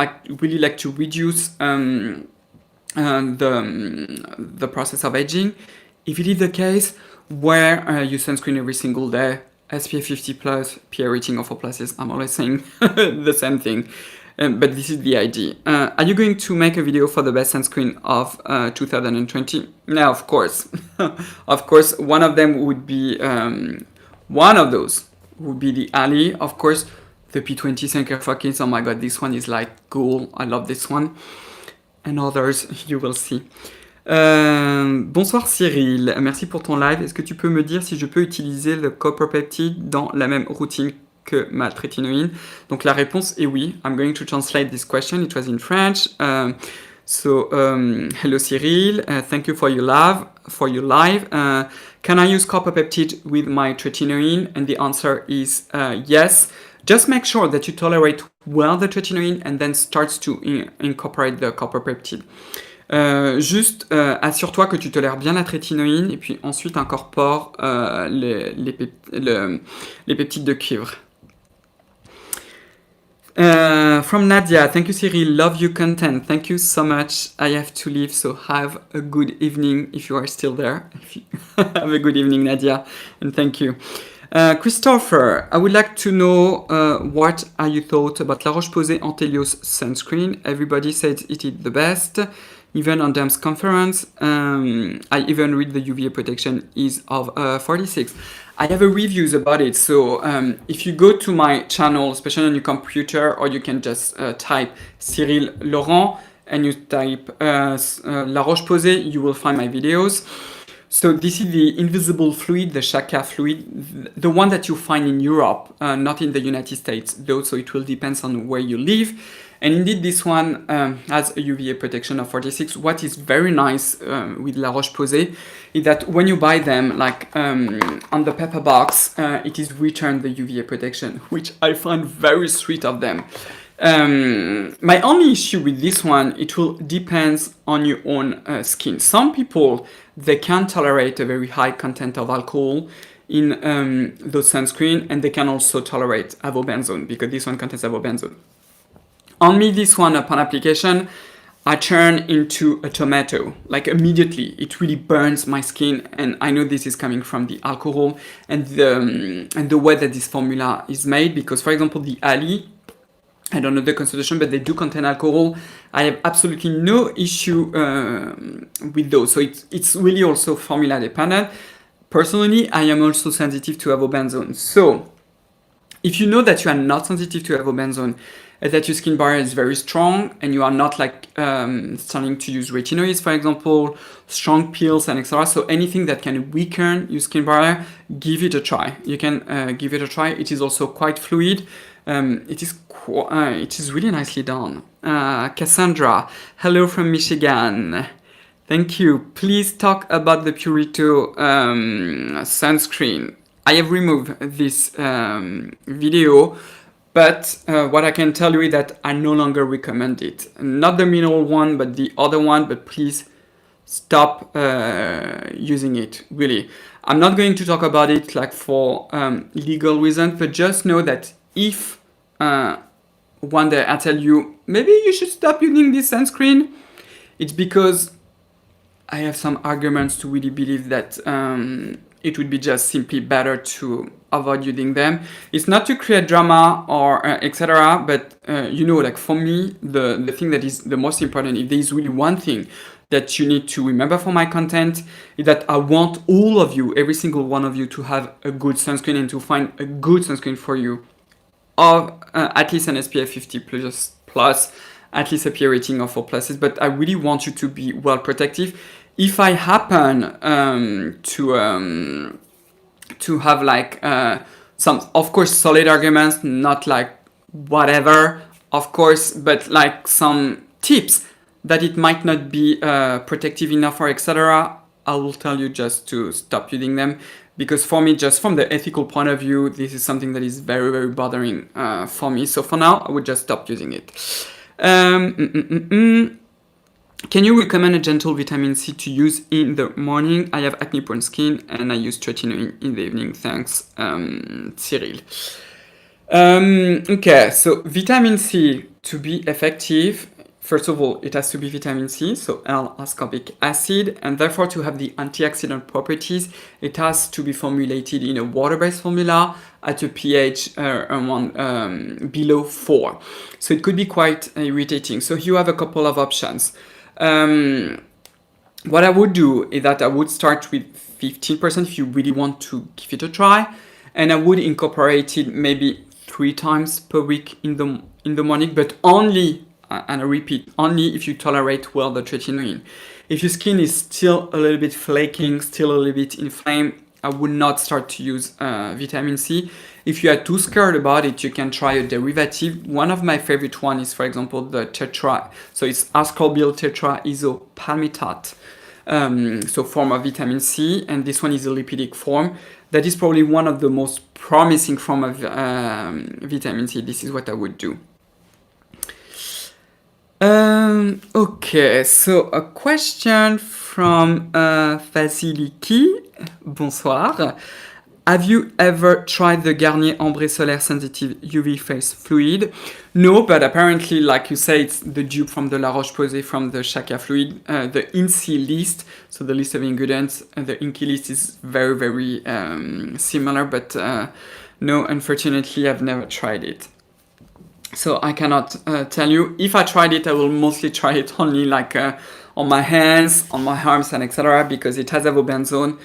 Speaker 1: really like to reduce the process of aging? If it is the case, wear your sunscreen every single day, SPF 50+, PA rating of 4+. I'm always saying the same thing, but this is the idea. Are you going to make a video for the best sunscreen of 2020? Yeah, of course. Of course, one of them would be, one of those would be the Ali, of course, the P20 Sun Focus. Oh my god, this one is like cool. I love this one. And others, you will see. Bonsoir Cyrille, merci pour ton live. Est-ce que tu peux me dire si je peux utiliser le Copper Peptide dans la même routine que ma trétinoïne? Donc la réponse est oui. I'm going to translate this question. It was in French. Hello Cyrille, thank you for your live. Can I use Copper Peptide with my tretinoin? And the answer is yes. Just make sure that you tolerate well the tretinoin and then starts to incorporate the Copper Peptide. Juste assure-toi que tu tolères bien la trétinoïne et puis ensuite incorpore les peptides de cuivre. From Nadia, thank you Cyrille, love your content, thank you so much. I have to leave, so have a good evening if you are still there. Have a good evening Nadia, and thank you. Christopher, I would like to know what are you thought about La Roche-Posay Antelios sunscreen. Everybody says it is the best. Even on Derm's conference, I even read the UVA protection is of 46. I have a reviews about it, so if you go to my channel, especially on your computer, or you can just type Cyrille Laurent and you type La Roche-Posay, you will find my videos. So this is the invisible fluid, the Shaka fluid, the one that you find in Europe, not in the United States, though, so it will depend on where you live. And indeed, this one has a UVA protection of 46. What is very nice with La Roche-Posay is that when you buy them, like on the paper box, it is returned the UVA protection, which I find very sweet of them. My only issue with this one, it will depends on your own skin. Some people, they can tolerate a very high content of alcohol in those sunscreen, and they can also tolerate avobenzone, because this one contains avobenzone. On me, this one, upon application, I turn into a tomato, like immediately. It really burns my skin, and I know this is coming from the alcohol and the way that this formula is made, because, for example, the Ali, I don't know the concentration, but they do contain alcohol. I have absolutely no issue with those. So it's really also formula dependent. Personally, I am also sensitive to avobenzone. So if you know that you are not sensitive to avobenzone, and that your skin barrier is very strong, and you are not like starting to use retinoids, for example, strong peels and etc. So anything that can weaken your skin barrier, give it a try. You can give it a try. It is also quite fluid. It is really nicely done. Cassandra, hello from Michigan. Thank you. Please talk about the Purito sunscreen. I have removed this video, but what I can tell you is that I no longer recommend it. Not the mineral one, but the other one, but please stop using it, really. I'm not going to talk about it like for legal reasons, but just know that if one day I tell you, maybe you should stop using this sunscreen, it's because I have some arguments to really believe that it would be just simply better to avoid using them. It's not to create drama or etc., but you know, like for me, the thing that is the most important, if there is really one thing that you need to remember for my content, is that I want all of you, every single one of you, to have a good sunscreen and to find a good sunscreen for you of at least an SPF 50 plus, at least a PA rating of 4+, but I really want you to be well protective. If I happen to have like some, of course, solid arguments, not like whatever, of course, but like some tips that it might not be protective enough or etc., I will tell you just to stop using them, because for me, just from the ethical point of view, this is something that is very, very bothering for me. So for now, I would just stop using it. Can you recommend a gentle vitamin C to use in the morning? I have acne prone skin and I use tretinoin in the evening. Thanks, Cyrille. Okay, so vitamin C to be effective, first of all, it has to be vitamin C, so L-ascorbic acid, and therefore to have the antioxidant properties, it has to be formulated in a water-based formula at a pH below 4. So it could be quite irritating. So you have a couple of options. What I would do is that I would start with 15% if you really want to give it a try, and I would incorporate it maybe 3 times per week in the morning, but only, and I repeat, only if you tolerate well the tretinoin. If your skin is still a little bit flaking, still a little bit inflamed, I would not start to use vitamin C. If you are too scared about it, you can try a derivative. One of my favorite one is, for example, the tetra. So it's ascorbyl tetraisopalmitate. So form of vitamin C, and this one is a lipidic form. That is probably one of the most promising form of vitamin C. This is what I would do. Okay, so a question from Vasiliki. Bonsoir. Have you ever tried the Garnier Ombre Solaire Sensitive UV Face Fluid? No, but apparently, like you say, it's the dupe from the La Roche-Posay from the Shaka Fluid. The INCI list, so the list of ingredients, the INCI list is very, very similar, but no, unfortunately, I've never tried it. So I cannot tell you. If I tried it, I will mostly try it only like on my hands, on my arms, and etc. because it has avobenzone,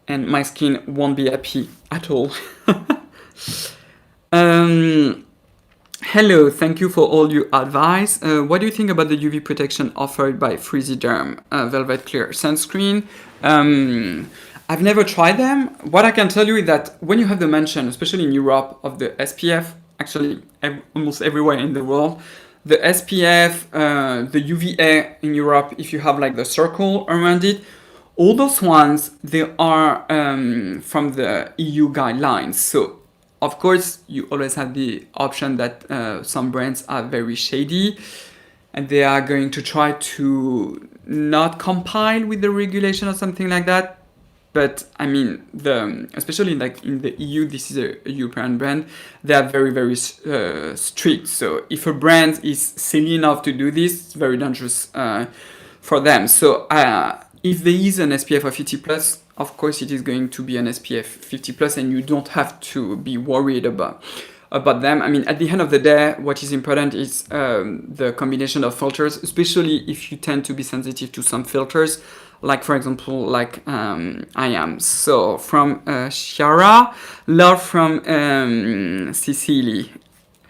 Speaker 1: and my skin won't be happy at all. Hello, thank you for all your advice. What do you think about the UV protection offered by Freezyderm Velvet Clear Sunscreen? I've never tried them. What I can tell you is that when you have the mention, especially in Europe, of the SPF, actually almost everywhere in the world, the SPF, the UVA in Europe, if you have like the circle around it, all those ones, they are from the EU guidelines. So, of course, you always have the option that some brands are very shady and they are going to try to not compile with the regulation or something like that. But I mean, especially like in the EU, this is a European brand, they are very, very strict. So if a brand is silly enough to do this, it's very dangerous for them. So if there is an SPF of 50 plus, of course it is going to be an SPF 50 plus, and you don't have to be worried about them. I mean, at the end of the day, what is important is the combination of filters, especially if you tend to be sensitive to some filters, like for example, like I am. So from Shara, love from Cicely.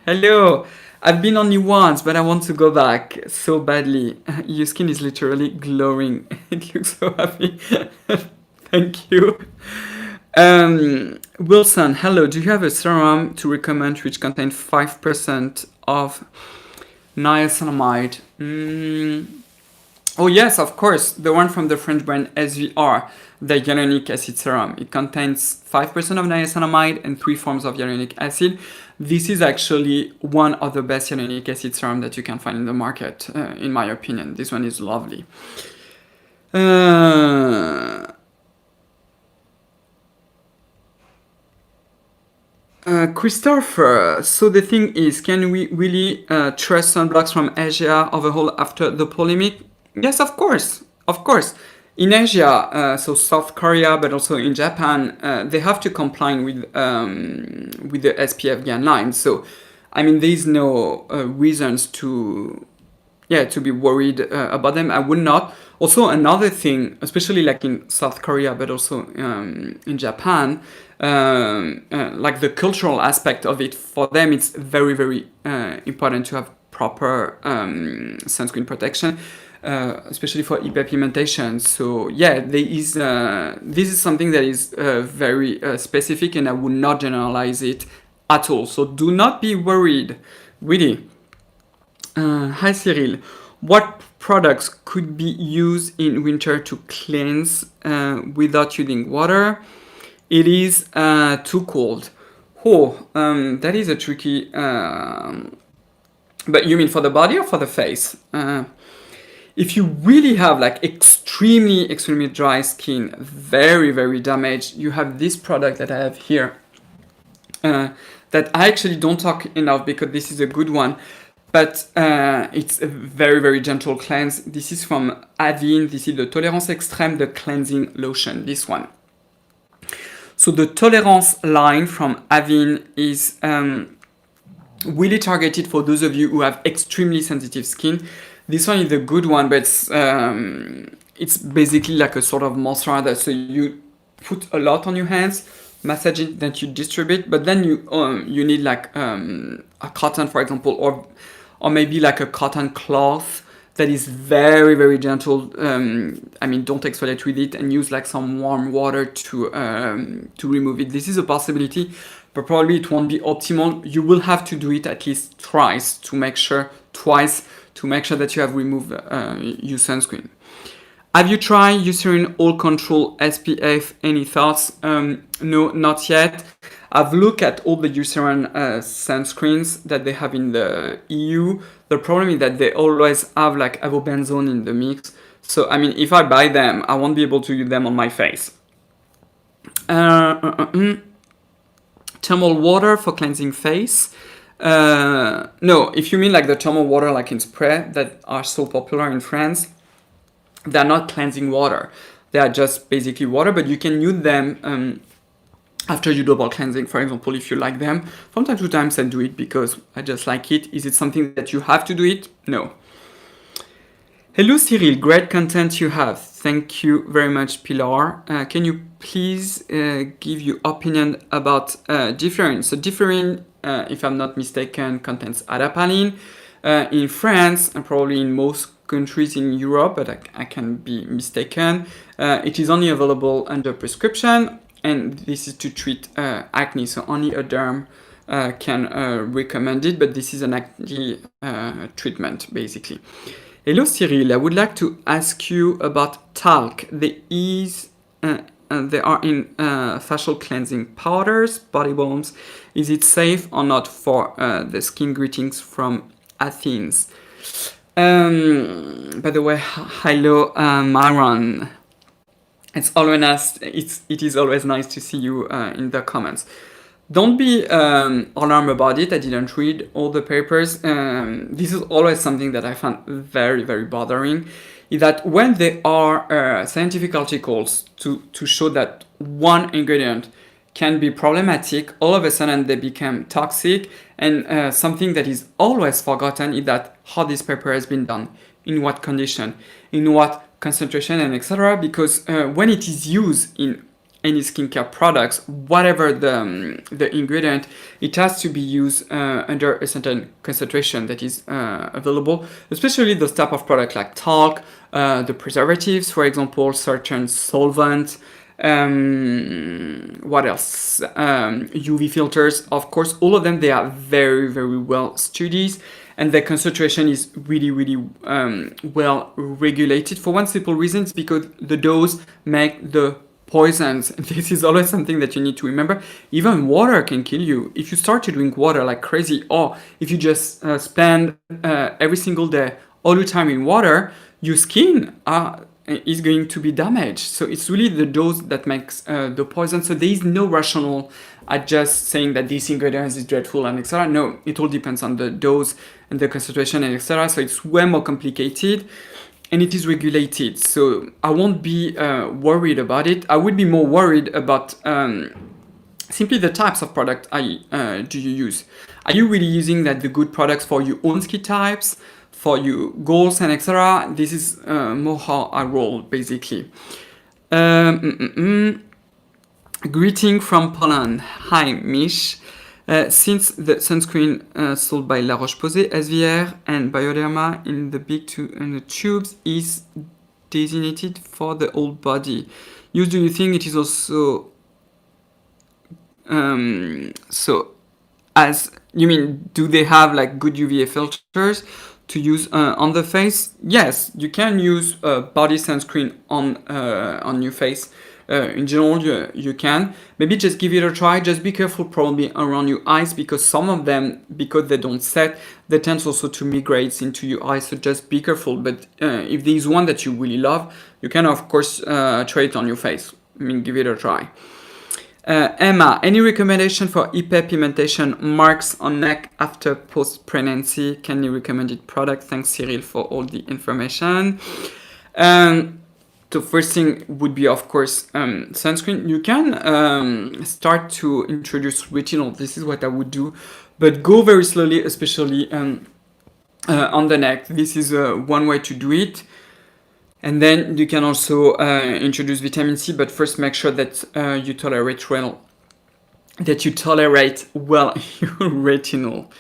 Speaker 1: Hello. I've been only once, but I want to go back so badly. Your skin is literally glowing. It looks so happy. Thank you. Wilson, hello. Do you have a serum to recommend which contains 5% of niacinamide? Oh yes, of course. The one from the French brand SVR, the hyaluronic acid serum. It contains 5% of niacinamide and 3 forms of hyaluronic acid. This is actually one of the best hyaluronic acid serum that you can find in the market, in my opinion. This one is lovely. Christopher, so the thing is, can we really trust sunblocks from Asia overall after the polemic? Yes, of course, of course. In Asia, so South Korea, but also in Japan, they have to comply with the SPF guidelines. So, I mean, there is no reasons to be worried about them. I would not. Also, another thing, especially like in South Korea, but also in Japan, like the cultural aspect of it, for them, it's very, very important to have proper sunscreen protection. Especially for Epimentation. So yeah, there is this is something that is very specific, and I would not generalize it at all. So do not be worried, really. Hi Cyrille, what products could be used in winter to cleanse without using water? It is too cold. That is a tricky. But you mean for the body or for the face? If you really have like extremely dry skin, very, very damaged, you have this product that I have here that I actually don't talk enough because this is a good one, but it's a very, very gentle cleanse. This is from Avène. This is the Tolérance Extrême, the cleansing lotion, this one. So the Tolerance line from Avène is really targeted for those of you who have extremely sensitive skin. This one is a good one, but it's basically like a sort of moisturizer. So you put a lot on your hands, massage it, then you distribute. But then you need like a cotton, for example, or maybe like a cotton cloth that is very, very gentle. I mean, don't exfoliate with it, and use like some warm water to remove it. This is a possibility, but probably it won't be optimal. You will have to do it at least twice to make sure that you have removed your sunscreen. Have you tried Eucerin All Control SPF? Any thoughts? No, not yet. I've looked at all the Eucerin sunscreens that they have in the EU. The problem is that they always have like avobenzone in the mix. So, I mean, if I buy them, I won't be able to use them on my face. Thermal water for cleansing face. No, if you mean like the thermal water like in spray that are so popular in France, they're not cleansing water. They are just basically water, but you can use them after you double cleansing, for example, if you like them. From time to time I do it because I just like it. Is it something that you have to do it? No. Hello Cyril, great content you have. Thank you very much, Pilar. Can you please give your opinion about different? So different, if I'm not mistaken, contains adapalene. In France and probably in most countries in Europe, but I can be mistaken. It is only available under prescription, and this is to treat acne. So only a derm can recommend it, but this is an acne treatment basically. Hello Cyril, I would like to ask you about talc. They are in facial cleansing powders, body balms. Is it safe or not for the skin? Greetings from Athens. By the way, hello Maron. It is always nice to see you in the comments. Don't be alarmed about it. I didn't read all the papers. This is always something that I find very, very bothering, is that when there are scientific articles to show that one ingredient can be problematic, all of a sudden they become toxic, and something that is always forgotten is that how this paper has been done, in what condition, in what concentration, and etc. Because when it is used in any skincare products, whatever the ingredient, it has to be used under a certain concentration that is available, especially those type of product like talc, the preservatives, for example, certain solvents, what else? UV filters, of course, all of them, they are very, very well studied, and the concentration is really, really well regulated for one simple reason, it's because the dose make the poisons. This is always something that you need to remember. Even water can kill you. If you start to drink water like crazy, or if you just spend every single day all the time in water, your skin is going to be damaged. So it's really the dose that makes the poison. So there is no rational at just saying that this ingredient is dreadful and etc. No, it all depends on the dose and the concentration and etc. So it's way more complicated. And it is regulated, so I won't be worried about it. I would be more worried about simply the types of product do you use. Are you really using that the good products for your own skin types, for your goals and etc.? This is more how I roll basically. Greeting from Poland. Hi Mish. Since the sunscreen sold by La Roche-Posay, SVR and Bioderma in the the tubes is designated for the whole body use, do you think it is also so as you mean, do they have like good UVA filters to use on the face? Yes, you can use body sunscreen on your face. In general, you can. Maybe just give it a try. Just be careful probably around your eyes, because some of them, because they don't set, they tend also to migrate into your eyes. So just be careful. But if there is one that you really love, you can of course try it on your face. I mean, give it a try. Emma, any recommendation for Epimentation marks on neck after post-pregnancy? Can you recommend it product? Thanks Cyril for all the information. So first thing would be, of course, sunscreen. You can start to introduce retinol. This is what I would do, but go very slowly, especially on the neck. This is one way to do it. And then you can also introduce vitamin C, but first make sure that you tolerate well your retinol.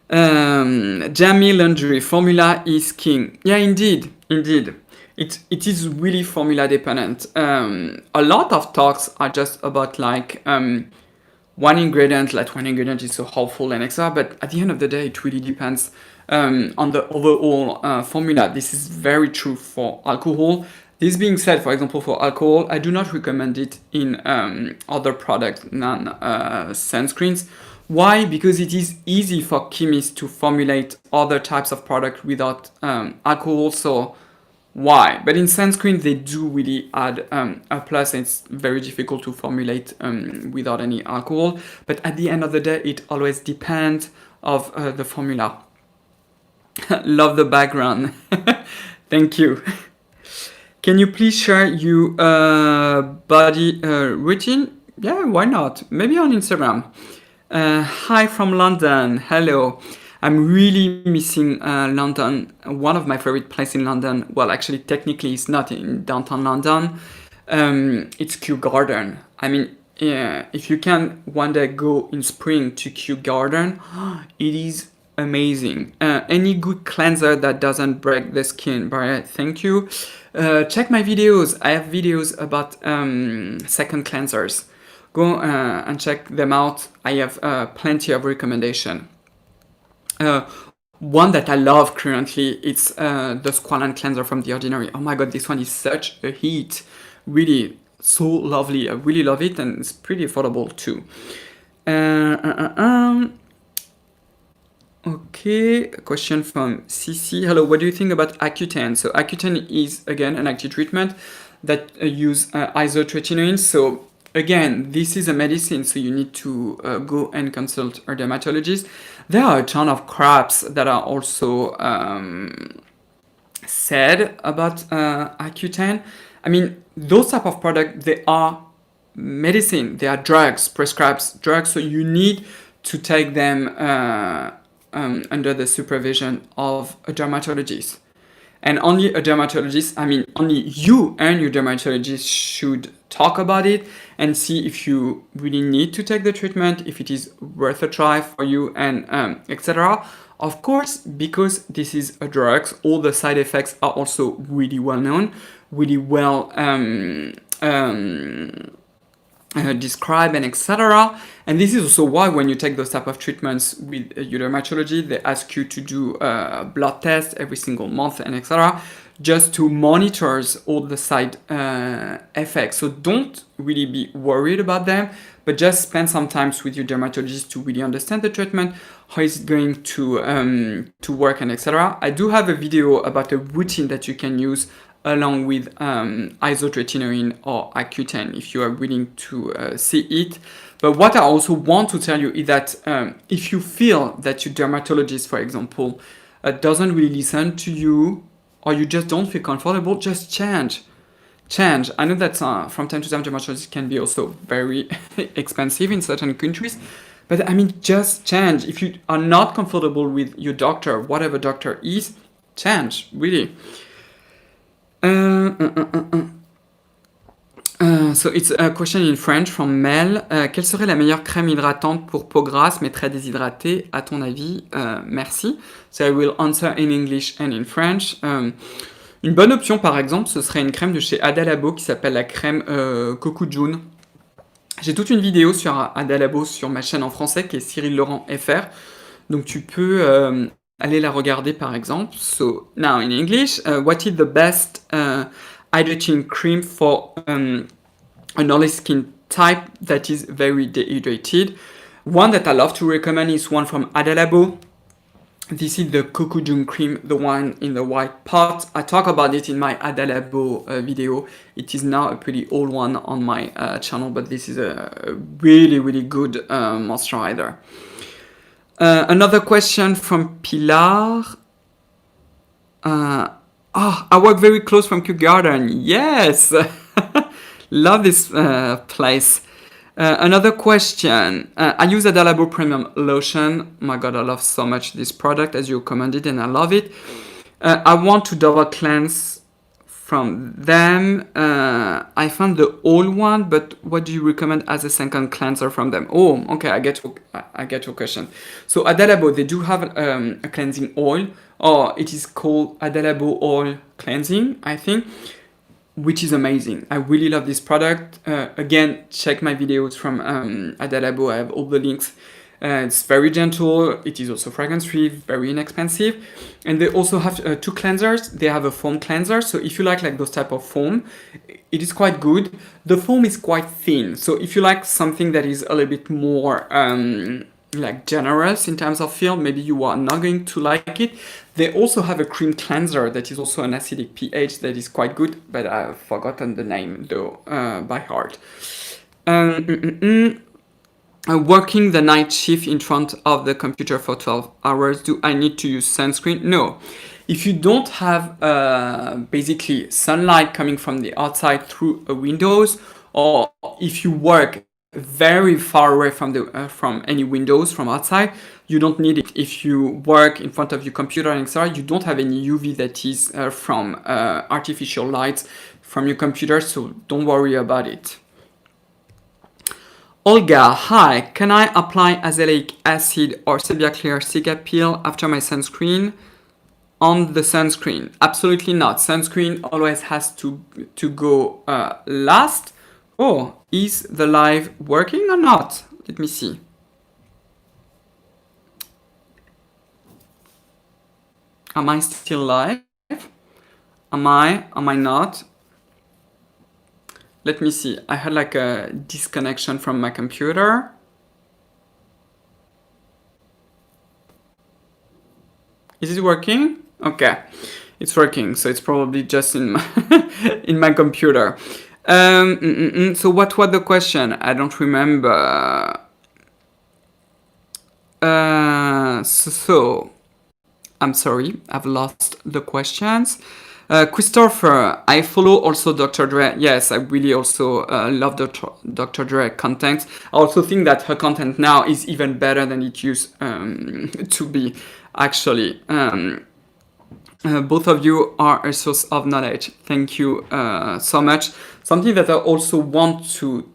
Speaker 1: Jamie Laundry, formula is king. Yeah, indeed. It is really formula dependent. A lot of talks are just about like one ingredient is so helpful and etc. But at the end of the day, it really depends on the overall formula. This is very true for alcohol. This being said, for example, for alcohol, I do not recommend it in other products than sunscreens. Why? Because it is easy for chemists to formulate other types of products without alcohol. So why? But in sunscreen, they do really add a plus, and it's very difficult to formulate without any alcohol. But at the end of the day, it always depends of the formula. Love the background. Thank you. Can you please share your body routine? Yeah, why not? Maybe on Instagram. Hi from London. Hello. I'm really missing London. One of my favorite places in London, well, actually, technically, it's not in downtown London. It's Kew Garden. I mean, yeah, if you can one day go in spring to Kew Garden, it is amazing. Any good cleanser that doesn't break the skin barrier, thank you. Check my videos. I have videos about second cleansers. Go and check them out. I have plenty of recommendation. One that I love currently, it's the Squalane Cleanser from The Ordinary. Oh my god, this one is such a hit. Really, so lovely. I really love it, and it's pretty affordable too. Okay, a question from CC. Hello, what do you think about Accutane? So Accutane is, again, an active treatment that use isotretinoin. So again, this is a medicine, so you need to go and consult a dermatologist. There are a ton of craps that are also said about Accutane. I mean, those type of products, they are medicine, they are drugs, prescribed drugs, so you need to take them under the supervision of a dermatologist. And only a dermatologist, I mean, only you and your dermatologist should talk about it and see if you really need to take the treatment, if it is worth a try for you, and etc. Of course, because this is a drug, all the side effects are also really well known, really well described, and etc. And this is also why when you take those type of treatments with your dermatology, they ask you to do a blood test every single month, and etc. just to monitor all the side effects. So don't really be worried about them, but just spend some time with your dermatologist to really understand the treatment, how it's going to work, and etc. I do have a video about a routine that you can use along with isotretinoin or Accutane if you are willing to see it. But what I also want to tell you is that if you feel that your dermatologist, for example, doesn't really listen to you, or you just don't feel comfortable, just change. I know that from time to time dermatologists can be also very expensive in certain countries, but I mean, just change. If you are not comfortable with your doctor, whatever doctor is, change, really. So it's a question in French from Mel. Quelle serait la meilleure crème hydratante pour peau grasse mais très déshydratée à ton avis? Merci. So I will answer in English and in French. Une bonne option par exemple, ce serait une crème de chez Adalabo qui s'appelle la crème Coco June. J'ai toute une vidéo sur Adalabo sur ma chaîne en français qui est Cyrille Laurent FR. Donc tu peux aller la regarder par exemple. So now in English, what is the best hydrating cream for an oily skin type that is very dehydrated? One that I love to recommend is one from Adalabo. This is the Coco June cream, the one in the white pot. I talk about it in my Adalabo video. It is now a pretty old one on my channel, but this is a really, really good moisturizer. Another question from Pilar. I work very close from Kew Garden. Yes! Love this place. Another question. I use Adalabo Premium Lotion. My god, I love so much this product as you recommended, and I love it. I want to double cleanse from them. I found the old one, but what do you recommend as a second cleanser from them? Oh, okay, I get your question. So Adalabo, they do have a cleansing oil, or it is called Adalabo Oil Cleansing, I think, which is amazing. I really love this product. Again, check my videos from Adalabo. I have all the links. It's very gentle. It is also fragrance-free, very inexpensive. And they also have two cleansers. They have a foam cleanser. So if you like those type of foam, it is quite good. The foam is quite thin. So if you like something that is a little bit more generous in terms of feel, maybe you are not going to like it. They also have a cream cleanser that is also an acidic pH that is quite good, but I've forgotten the name though by heart. Working the night shift in front of the computer for 12 hours, do I need to use sunscreen? No. If you don't have basically sunlight coming from the outside through a windows, or if you work very far away from the from any windows from outside. You don't need it if you work in front of your computer and etc. You don't have any UV that is from artificial lights from your computer, so don't worry about it. Olga, hi, can I apply azelaic acid or Sebia Clear Cica Peel after my sunscreen on the sunscreen? Absolutely not. Sunscreen always has to go last. Oh, is the live working or not? Let me see. Am I still live? Am I not? Let me see. I had like a disconnection from my computer. Is it working? Okay, it's working. So it's probably just in my, in my computer. So what was the question? I don't remember. So I'm sorry, I've lost the questions. Christopher, I follow also Dr. Dre. Yes, I really also love Dr. Dre content. I also think that her content now is even better than it used to be, actually. Both of you are a source of knowledge. Thank you so much. Something that I also want to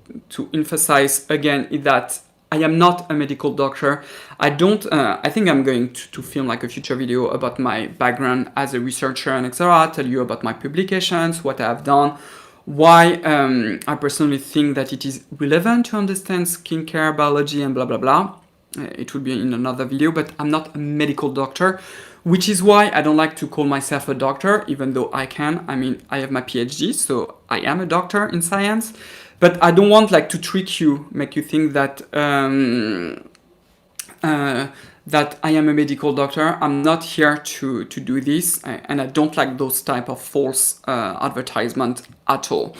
Speaker 1: emphasize again is that I am not a medical doctor. I think I'm going to film like a future video about my background as a researcher and etc. Tell you about my publications, what I have done, why I personally think that it is relevant to understand skincare, biology, and blah, blah, blah. It will be in another video, but I'm not a medical doctor, which is why I don't like to call myself a doctor, even though I can. I mean, I have my PhD, so I am a doctor in science. But I don't want like to trick you, make you think that that I am a medical doctor. I'm not here to do this, and I don't like those type of false advertisement at all.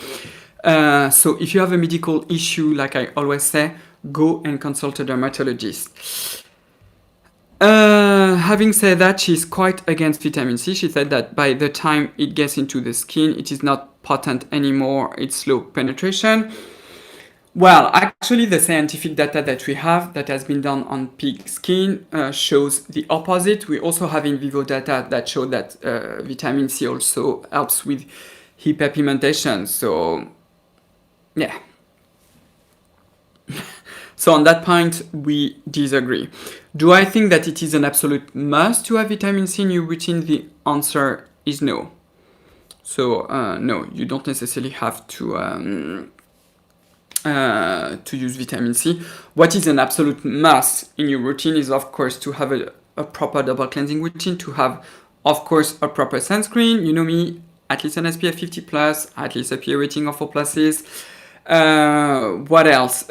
Speaker 1: So if you have a medical issue, like I always say, go and consult a dermatologist. Having said that, she's quite against vitamin C. She said that by the time it gets into the skin, it is not potent anymore, it's slow penetration. Well, actually, the scientific data that we have that has been done on pig skin shows the opposite. We also have in vivo data that show that vitamin C also helps with hypoallergenic. So, yeah. So on that point, we disagree. Do I think that it is an absolute must to have vitamin C in your routine? The answer is no. So no, you don't necessarily have to use vitamin C. What is an absolute must in your routine is, of course, to have a proper double cleansing routine, to have, of course, a proper sunscreen. You know me, at least an SPF 50 plus, at least a PA rating of 4 pluses. What else?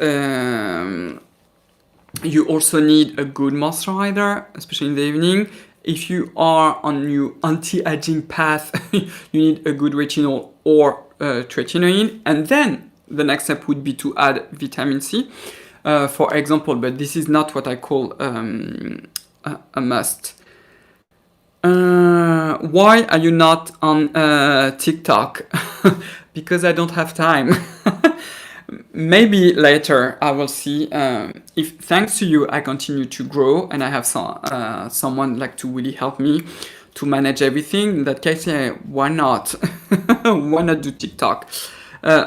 Speaker 1: You also need a good moisturizer, especially in the evening. If you are on your anti-aging path, you need a good retinol or tretinoin. And then the next step would be to add vitamin C, for example. But this is not what I call a must. Why are you not on TikTok? Because I don't have time. Maybe later I will see if, thanks to you, I continue to grow and I have someone like to really help me to manage everything. In that case, yeah, why not? Why not do TikTok?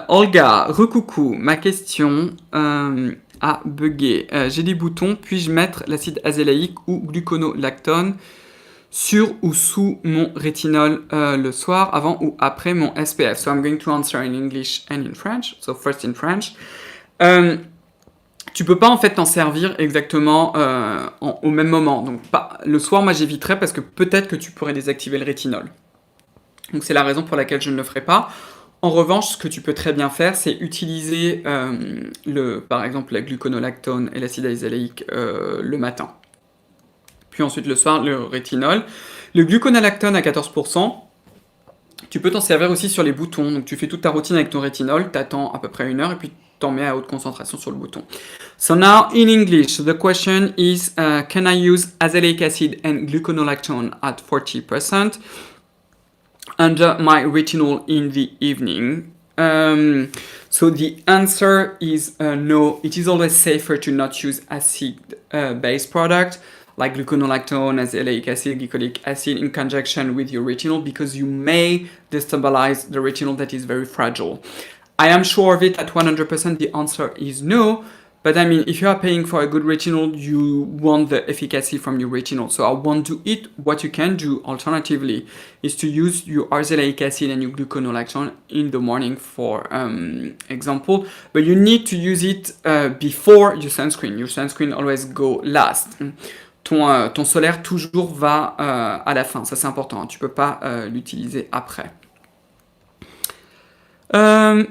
Speaker 1: Olga, recoucou, ma question a bugué. J'ai des boutons, puis-je mettre l'acide azélaïque ou gluconolactone sur ou sous mon rétinol le soir, avant ou après mon SPF? So I'm going to answer in English and in French. So first in French. Tu peux pas en fait t'en servir exactement au même moment. Donc le soir, moi j'éviterais parce que peut-être que tu pourrais désactiver le rétinol. Donc c'est la raison pour laquelle je ne le ferai pas. En revanche, ce que tu peux très bien faire, c'est utiliser par exemple la gluconolactone et l'acide azélaïque le matin. Puis ensuite le soir, le rétinol. Le gluconolactone à 14%, tu peux t'en servir aussi sur les boutons. Donc tu fais toute ta routine avec ton rétinol, t'attends à peu près 1 heure et puis t'en mets à haute concentration sur le bouton. So now in English, the question is, can I use azelaic acid and gluconolactone at 40% under my retinol in the evening? So the answer is no. It is always safer to not use acid-based product like gluconolactone, azelaic acid, glycolic acid in conjunction with your retinol, because you may destabilize the retinol that is very fragile. I am sure of it at 100%. The answer is no. But I mean, if you are paying for a good retinol, you want the efficacy from your retinol. So I won't do it. What you can do alternatively is to use your azelaic acid and your gluconolactone in the morning, for example. But you need to use it before your sunscreen. Your sunscreen always go last. Ton solaire toujours va à la fin. Ça, c'est important. Tu peux pas l'utiliser après. What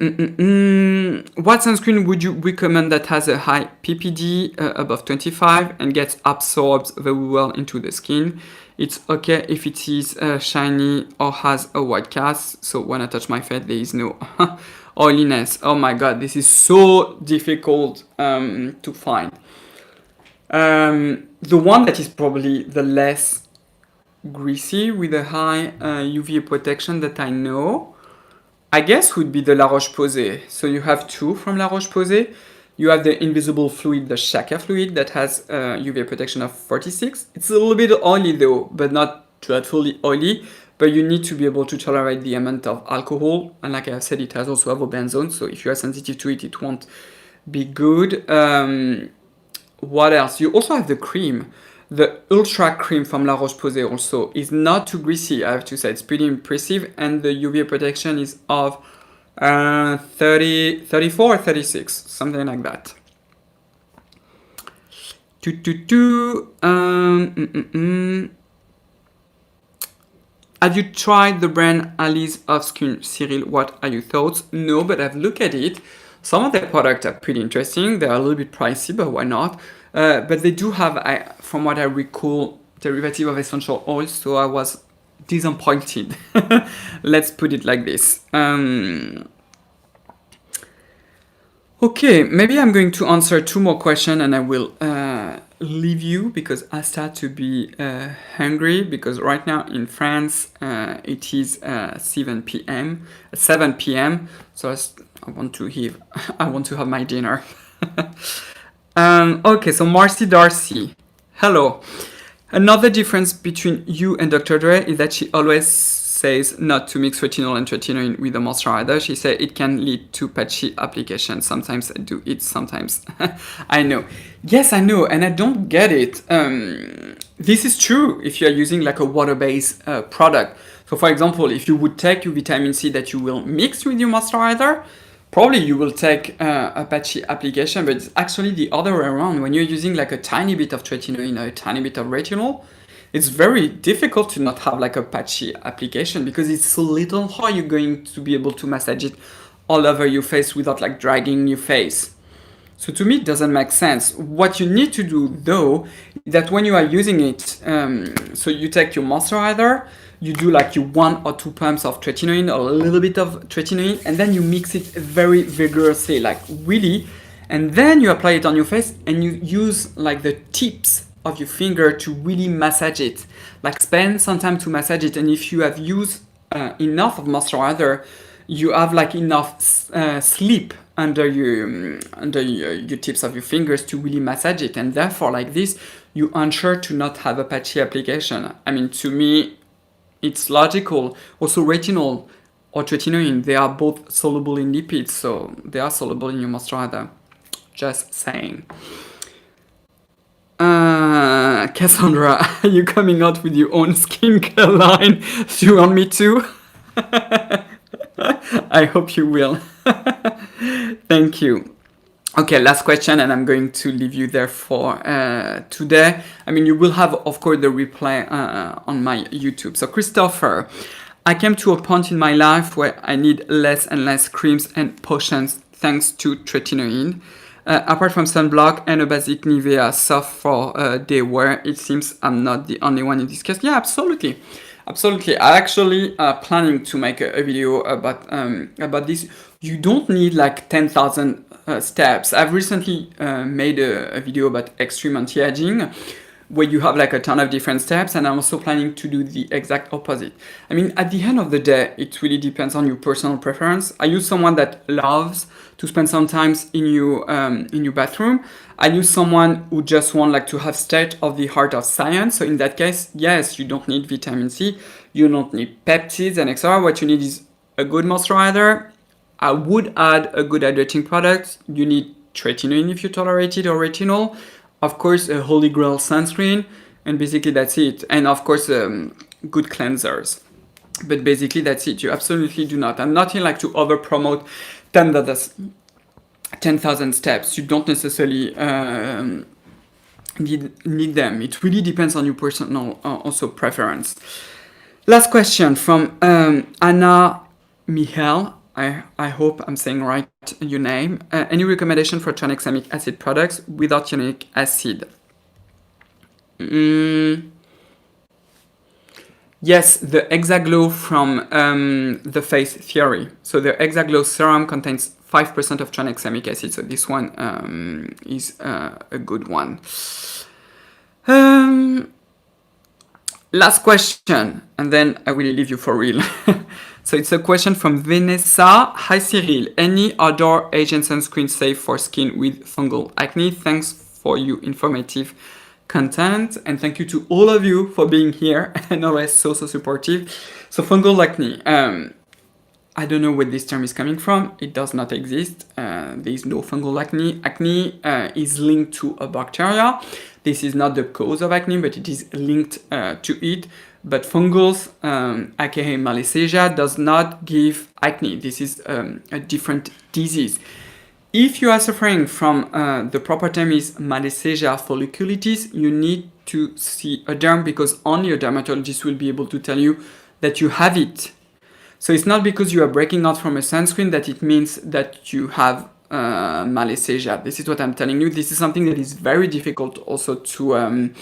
Speaker 1: sunscreen would you recommend that has a high PPD above 25 and gets absorbed very well into the skin? It's okay if it is shiny or has a white cast. So when I touch my face, there is no oiliness. Oh my god, this is so difficult to find. The one that is probably the less greasy with a high UVA protection that I know, I guess, would be the La Roche-Posay. So you have two from La Roche-Posay. You have the invisible fluid, the Shaka fluid, that has UVA protection of 46. It's a little bit oily though, but not dreadfully oily. But you need to be able to tolerate the amount of alcohol. And like I said, it has also avobenzone. So if you are sensitive to it, it won't be good. What else? You also have the cream. The Ultra Cream from La Roche-Posay also is not too greasy, I have to say. It's pretty impressive, and the UVA protection is of 34 or 36, something like that. Have you tried the brand Alice of Skin, Cyrille? What are your thoughts? No, but I've looked at it. Some of their products are pretty interesting. They're a little bit pricey, but why not? But they do have, from what I recall, derivative of essential oils, so I was disappointed. Let's put it like this. Okay, maybe I'm going to answer two more questions and I will leave you, because I start to be hungry, because right now in France it is 7 p.m. So I want to have my dinner. Okay, so Marcy Darcy, hello. Another difference between you and Dr. Dre is that she always says not to mix retinol and tretinoin with a moisturizer. She said it can lead to patchy application. Sometimes I do it, sometimes I know. Yes, I know, and I don't get it. This is true if you are using like a water-based product. So for example, if you would take your vitamin C that you will mix with your moisturizer, probably you will take a patchy application, but it's actually the other way around. When you're using like a tiny bit of tretinoin or a tiny bit of retinol, it's very difficult to not have like a patchy application, because it's so little. How are you going to be able to massage it all over your face without like dragging your face? So to me, it doesn't make sense. What you need to do though, is that when you are using it, so you take your moisturizer, you do like your 1 or 2 pumps of tretinoin or a little bit of tretinoin, and then you mix it very vigorously, like really, and then you apply it on your face and you use like the tips of your finger to really massage it. Like spend some time to massage it, and if you have used enough of moisturizer, you have like enough slip under your tips of your fingers to really massage it, and therefore like this you ensure to not have a patchy application. I mean, to me it's logical. Also retinol or tretinoin, they are both soluble in lipids, so they are soluble in your moisturizer. Just saying. Cassandra, are you coming out with your own skincare line? Do you want me to? I hope you will. Thank you. Okay, last question, and I'm going to leave you there for today. I mean, you will have, of course, the replay on my YouTube. So Christopher, I came to a point in my life where I need less and less creams and potions thanks to tretinoin. Apart from sunblock and a basic Nivea soft for day wear, it seems I'm not the only one in this case. Yeah, absolutely. Absolutely. I actually planning to make a video about this. You don't need like 10,000 steps. I've recently made a video about extreme anti-aging. where you have like a ton of different steps, and I'm also planning to do the exact opposite. I mean, at the end of the day, it really depends on your personal preference. Are you someone that loves to spend some time in your bathroom? Are you someone who just want like to have state of the art of science? So in that case, yes, you don't need vitamin C, you don't need peptides and etc. What you need is a good moisturizer. I would add a good hydrating product. You need tretinoin if you tolerate it, or retinol. Of course, a holy grail sunscreen, and basically that's it. And of course, good cleansers. But basically that's it. You absolutely do not. I'm not here like to over promote 10,000 steps. You don't necessarily need them. It really depends on your personal also preference. Last question from Anna Michel. I hope I'm saying right your name. Any recommendation for tranexamic acid products without hyaluronic acid? Yes, the Hexaglow from the Face Theory. So the Hexaglow serum contains 5% of tranexamic acid. So this one is a good one. Last question, and then I will leave you for real. So it's a question from Vanessa. Hi Cyrille, any outdoor Asian sunscreen safe for skin with fungal acne? Thanks for your informative content, and thank you to all of you for being here and always so supportive. So fungal acne, I don't know where this term is coming from. It does not exist. There is no fungal acne. Acne is linked to a bacteria. This is not the cause of acne, but it is linked to it. But fungals, aka malassezia, does not give acne. This is a different disease. If you are suffering from the proper term is malassezia folliculitis, you need to see a derm, because only a dermatologist will be able to tell you that you have it. So it's not because you are breaking out from a sunscreen that it means that you have malassezia. This is what I'm telling you. This is something that is very difficult also to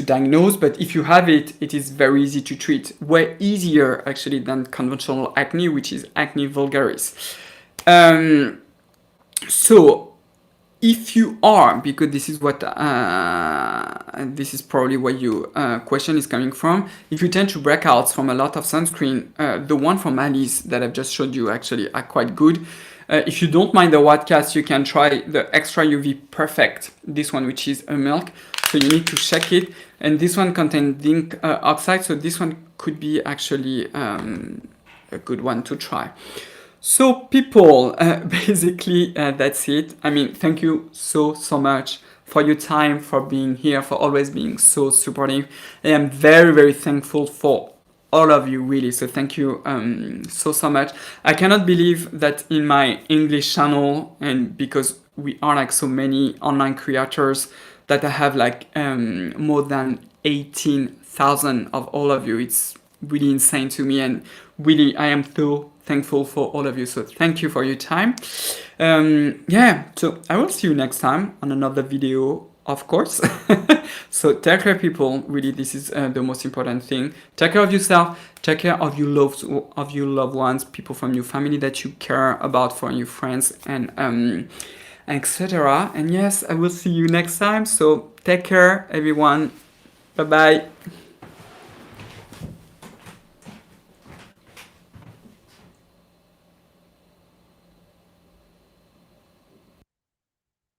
Speaker 1: diagnose, but if you have it, it is very easy to treat. Way easier actually than conventional acne, which is acne vulgaris. So if you are, because this is what this is probably where your question is coming from, if you tend to breakouts from a lot of sunscreen, the one from Alice that I've just showed you actually are quite good. If you don't mind the white cast, you can try the Extra UV Perfect, this one, which is a milk. So you need to check it, and this one contains zinc oxide, so this one could be actually a good one to try. So people, basically that's it. I mean, thank you so much for your time, for being here, for always being so supportive. I am very thankful for all of you, really. So thank you so much. I cannot believe that in my English channel, and because we are like so many online creators, that I have like more than 18,000 of all of you. It's really insane to me, and really I am so thankful for all of you. So thank you for your time. Yeah, so I will see you next time on another video, of course. So take care, people. Really, this is the most important thing. Take care of yourself. Take care of your loved ones, people from your family that you care about, for your friends, and etc. And yes, I will see you next time. So take care, everyone. Bye bye.